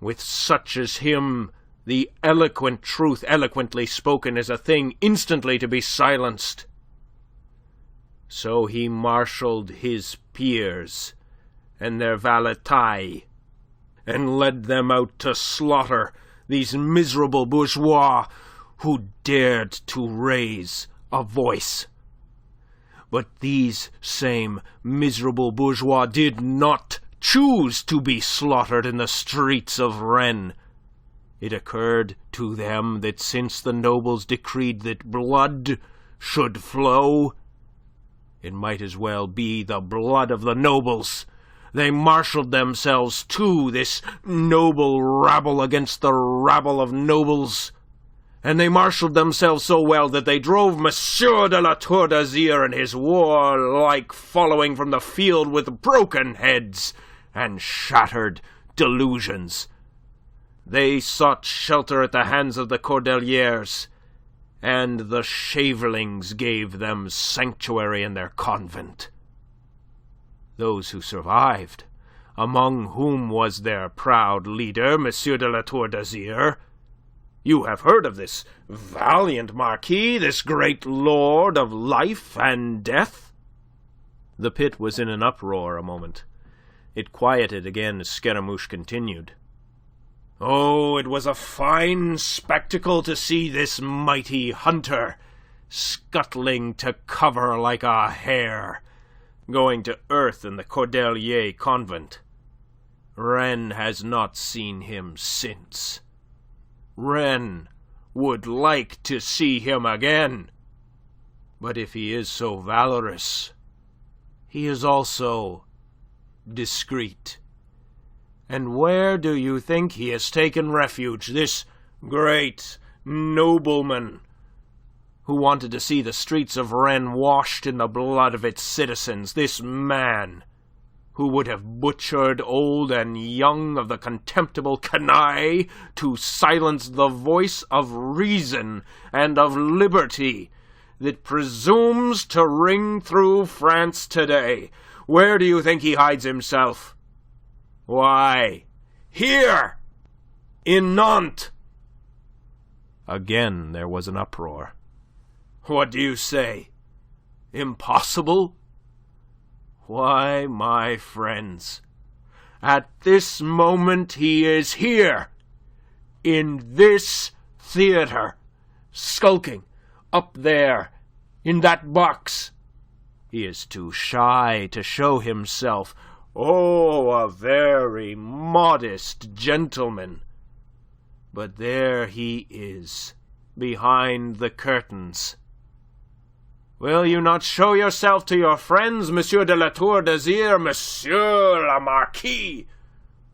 With such as him, the eloquent truth eloquently spoken is a thing instantly to be silenced. So he marshalled his peers and their valetaille, and led them out to slaughter these miserable bourgeois who dared to raise a voice. But these same miserable bourgeois did not choose to be slaughtered in the streets of Rennes. it occurred to them that since the nobles decreed that blood should flow, it might as well be the blood of the nobles. They marshalled themselves to this noble rabble against the rabble of nobles, and they marshalled themselves so well that they drove Monsieur de la Tour d'Azyr and his warlike following from the field with broken heads and shattered delusions. They sought shelter at the hands of the Cordeliers, and the shavelings gave them sanctuary in their convent. Those who survived, among whom was their proud leader, Monsieur de la Tour d'Azyr. You have heard of this valiant Marquis, this great lord of life and death?" The pit was in an uproar a moment. It quieted again as Scaramouche continued. "Oh, it was a fine spectacle to see this mighty hunter scuttling to cover like a hare, going to earth in the Cordelier convent. Rennes has not seen him since. Rennes would like to see him again. But if he is so valorous, he is also discreet. And where do you think he has taken refuge, this great nobleman who wanted to see the streets of Rennes washed in the blood of its citizens, this man who would have butchered old and young of the contemptible canaille to silence the voice of reason and of liberty that presumes to ring through France today? Where do you think he hides himself? Why, here, in Nantes." Again there was an uproar. "What do you say? Impossible? Why, my friends, at this moment he is here, in this theatre, skulking up there in that box. He is too shy to show himself. Oh, a very modest gentleman. But there he is, behind the curtains. Will you not show yourself to your friends, Monsieur de la Tour d'Azyr, Monsieur le Marquis,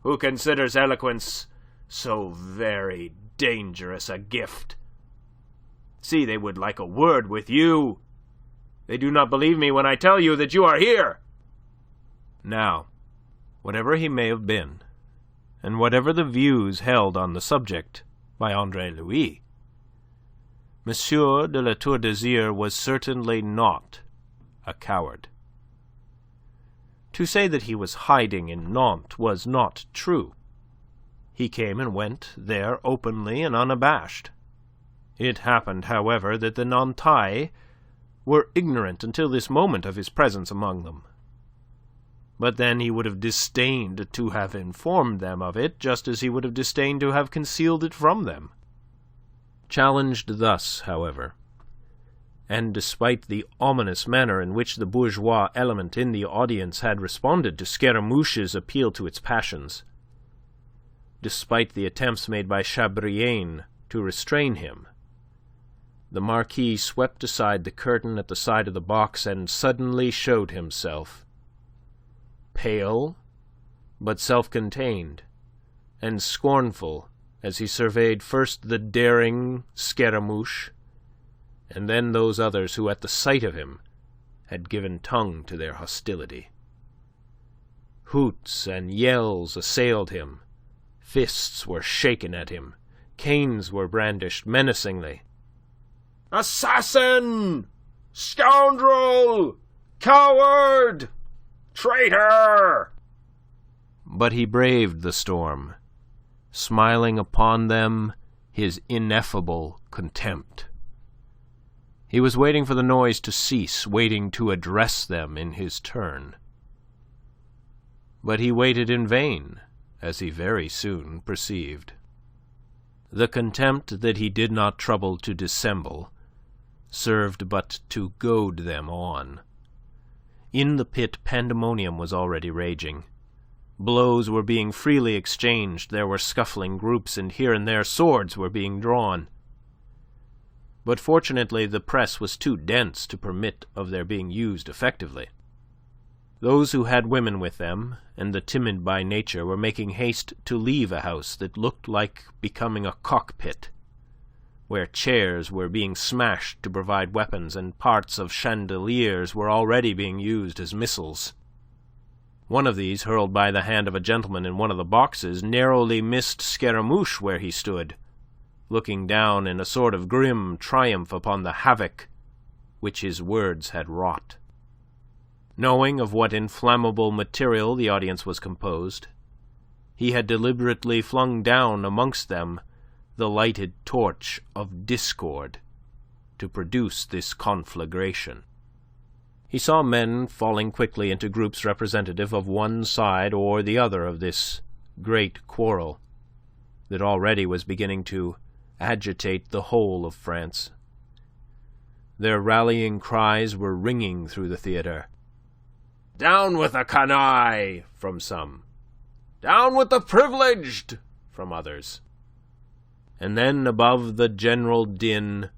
who considers eloquence so very dangerous a gift? See, they would like a word with you. They do not believe me when I tell you that you are here." Now, whatever he may have been, and whatever the views held on the subject by Andre-Louis, Monsieur de la Tour d'Azyr was certainly not a coward. To say that he was hiding in Nantes was not true. He came and went there openly and unabashed. It happened, however, that the Nantais were ignorant until this moment of his presence among them. But then he would have disdained to have informed them of it, just as he would have disdained to have concealed it from them. Challenged thus, however, and despite the ominous manner in which the bourgeois element in the audience had responded to Scaramouche's appeal to its passions, despite the attempts made by Chabrillane to restrain him, the Marquis swept aside the curtain at the side of the box and suddenly showed himself, pale, but self-contained, and scornful as he surveyed first the daring Scaramouche, and then those others who at the sight of him had given tongue to their hostility. Hoots and yells assailed him, fists were shaken at him, canes were brandished menacingly. "Assassin! Scoundrel! Coward! Traitor!" But he braved the storm, smiling upon them his ineffable contempt. He was waiting for the noise to cease, waiting to address them in his turn. But he waited in vain, as he very soon perceived. The contempt that he did not trouble to dissemble served but to goad them on. In the pit pandemonium was already raging. Blows were being freely exchanged, there were scuffling groups, and here and there swords were being drawn. But fortunately the press was too dense to permit of their being used effectively. Those who had women with them, and the timid by nature, were making haste to leave a house that looked like becoming a cockpit, where chairs were being smashed to provide weapons, and parts of chandeliers were already being used as missiles. One of these, hurled by the hand of a gentleman in one of the boxes, narrowly missed Scaramouche where he stood, looking down in a sort of grim triumph upon the havoc which his words had wrought. Knowing of what inflammable material the audience was composed, he had deliberately flung down amongst them the lighted torch of discord to produce this conflagration. He saw men falling quickly into groups representative of one side or the other of this great quarrel that already was beginning to agitate the whole of France. Their rallying cries were ringing through the theatre. "Down with the canaille!" from some. "Down with the privileged!" from others. And then above the general din,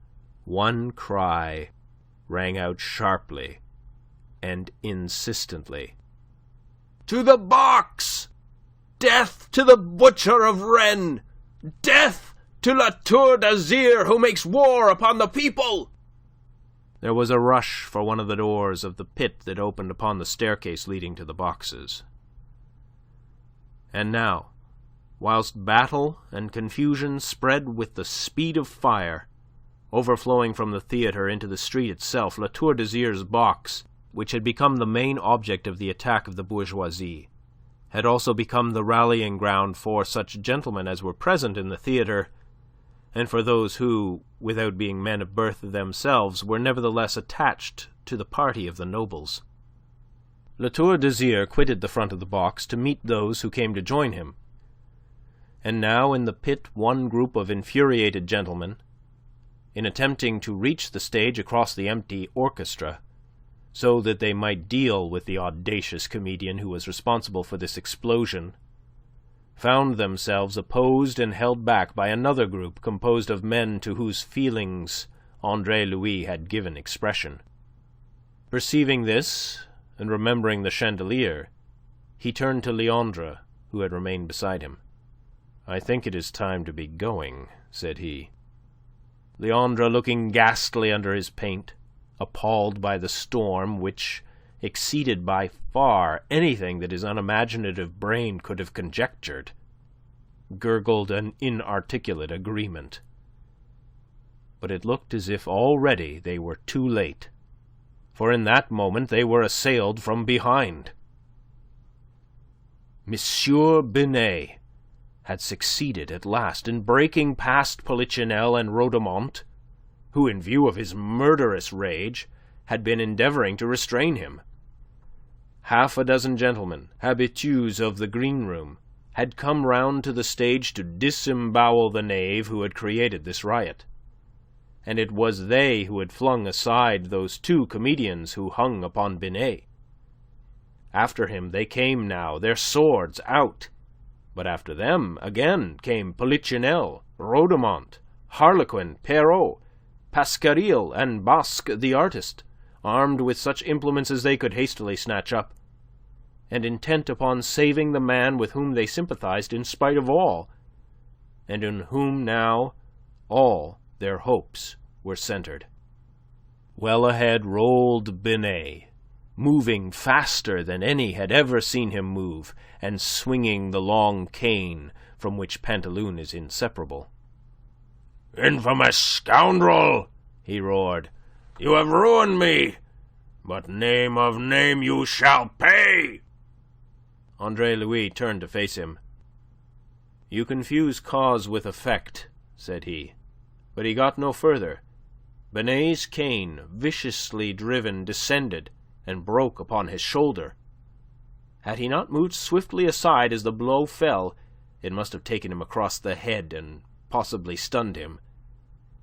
one cry rang out sharply and insistently. "To the box! Death to the butcher of Rennes! Death to La Tour d'Azur, who makes war upon the people!" There was a rush for one of the doors of the pit that opened upon the staircase leading to the boxes. And now, whilst battle and confusion spread with the speed of fire, overflowing from the theatre into the street itself, La Tour d'Azur's box, which had become the main object of the attack of the bourgeoisie, had also become the rallying ground for such gentlemen as were present in the theatre, and for those who, without being men of birth themselves, were nevertheless attached to the party of the nobles. La Tour d'Azur quitted the front of the box to meet those who came to join him, and now in the pit one group of infuriated gentlemen, in attempting to reach the stage across the empty orchestra, so that they might deal with the audacious comedian who was responsible for this explosion, found themselves opposed and held back by another group composed of men to whose feelings Andre-Louis had given expression. Perceiving this, and remembering the chandelier, he turned to Leandre, who had remained beside him. "I think it is time to be going," said he. Leandre, looking ghastly under his paint, appalled by the storm which exceeded by far anything that his unimaginative brain could have conjectured, gurgled an inarticulate agreement. But it looked as if already they were too late, for in that moment they were assailed from behind. Monsieur Binet had succeeded at last in breaking past Polichinelle and Rhodomont, who, in view of his murderous rage, had been endeavouring to restrain him. Half a dozen gentlemen, habitués of the green room, had come round to the stage to disembowel the knave who had created this riot, and it was they who had flung aside those two comedians who hung upon Binet. After him they came now, their swords out, but after them again came Polichinelle, Rhodomont, Harlequin, Perrault, Pasquariel, and Basque the artist, armed with such implements as they could hastily snatch up, and intent upon saving the man with whom they sympathized in spite of all, and in whom now all their hopes were centered. Well ahead rolled Binet, moving faster than any had ever seen him move, and swinging the long cane from which Pantaloon is inseparable. "Infamous scoundrel!" he roared. "You have ruined me, but name of name you shall pay!" Andre-Louis turned to face him. "You confuse cause with effect," said he. But he got no further. Binet's cane, viciously driven, descended and broke upon his shoulder. Had he not moved swiftly aside as the blow fell, it must have taken him across the head and possibly stunned him.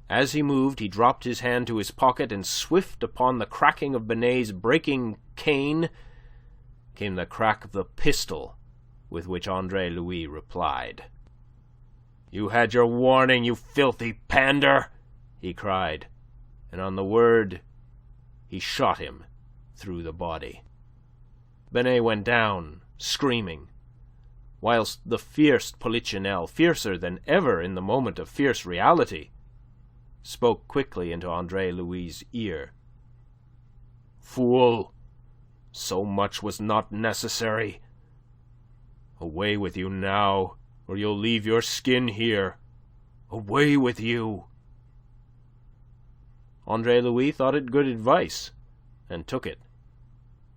As he moved, he dropped his hand to his pocket, and swift upon the cracking of Binet's breaking cane came the crack of the pistol with which Andre-Louis replied. "You had your warning, you filthy pander!" he cried, and on the word he shot him through the body. Binet went down, screaming, whilst the fierce Polichinelle, fiercer than ever in the moment of fierce reality, spoke quickly into Andre-Louis' ear. "Fool! So much was not necessary. Away with you now, or you'll leave your skin here. Away with you!" Andre-Louis thought it good advice, and took it.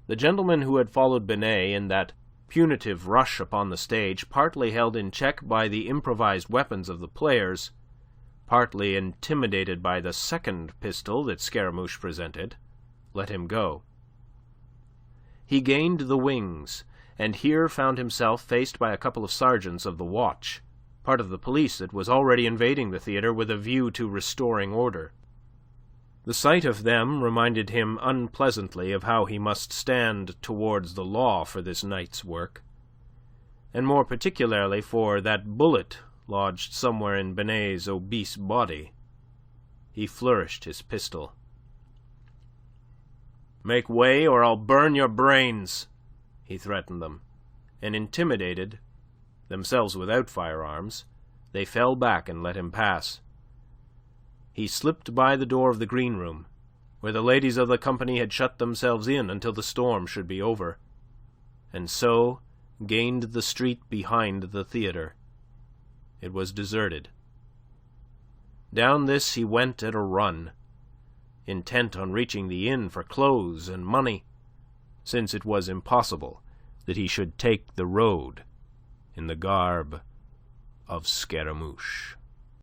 The gentlemen who had followed Binet in that punitive rush upon the stage, partly held in check by the improvised weapons of the players, partly intimidated by the second pistol that Scaramouche presented, let him go. He gained the wings, and here found himself faced by a couple of sergeants of the watch, part of the police that was already invading the theatre with a view to restoring order. The sight of them reminded him unpleasantly of how he must stand towards the law for this night's work, and more particularly for that bullet lodged somewhere in Binet's obese body. He flourished his pistol. "Make way, or I'll burn your brains," he threatened them, and intimidated, themselves without firearms, they fell back and let him pass. He slipped by the door of the green room, where the ladies of the company had shut themselves in until the storm should be over, and so gained the street behind the theatre. It was deserted. Down this he went at a run, intent on reaching the inn for clothes and money, since it was impossible that he should take the road in the garb of Scaramouche.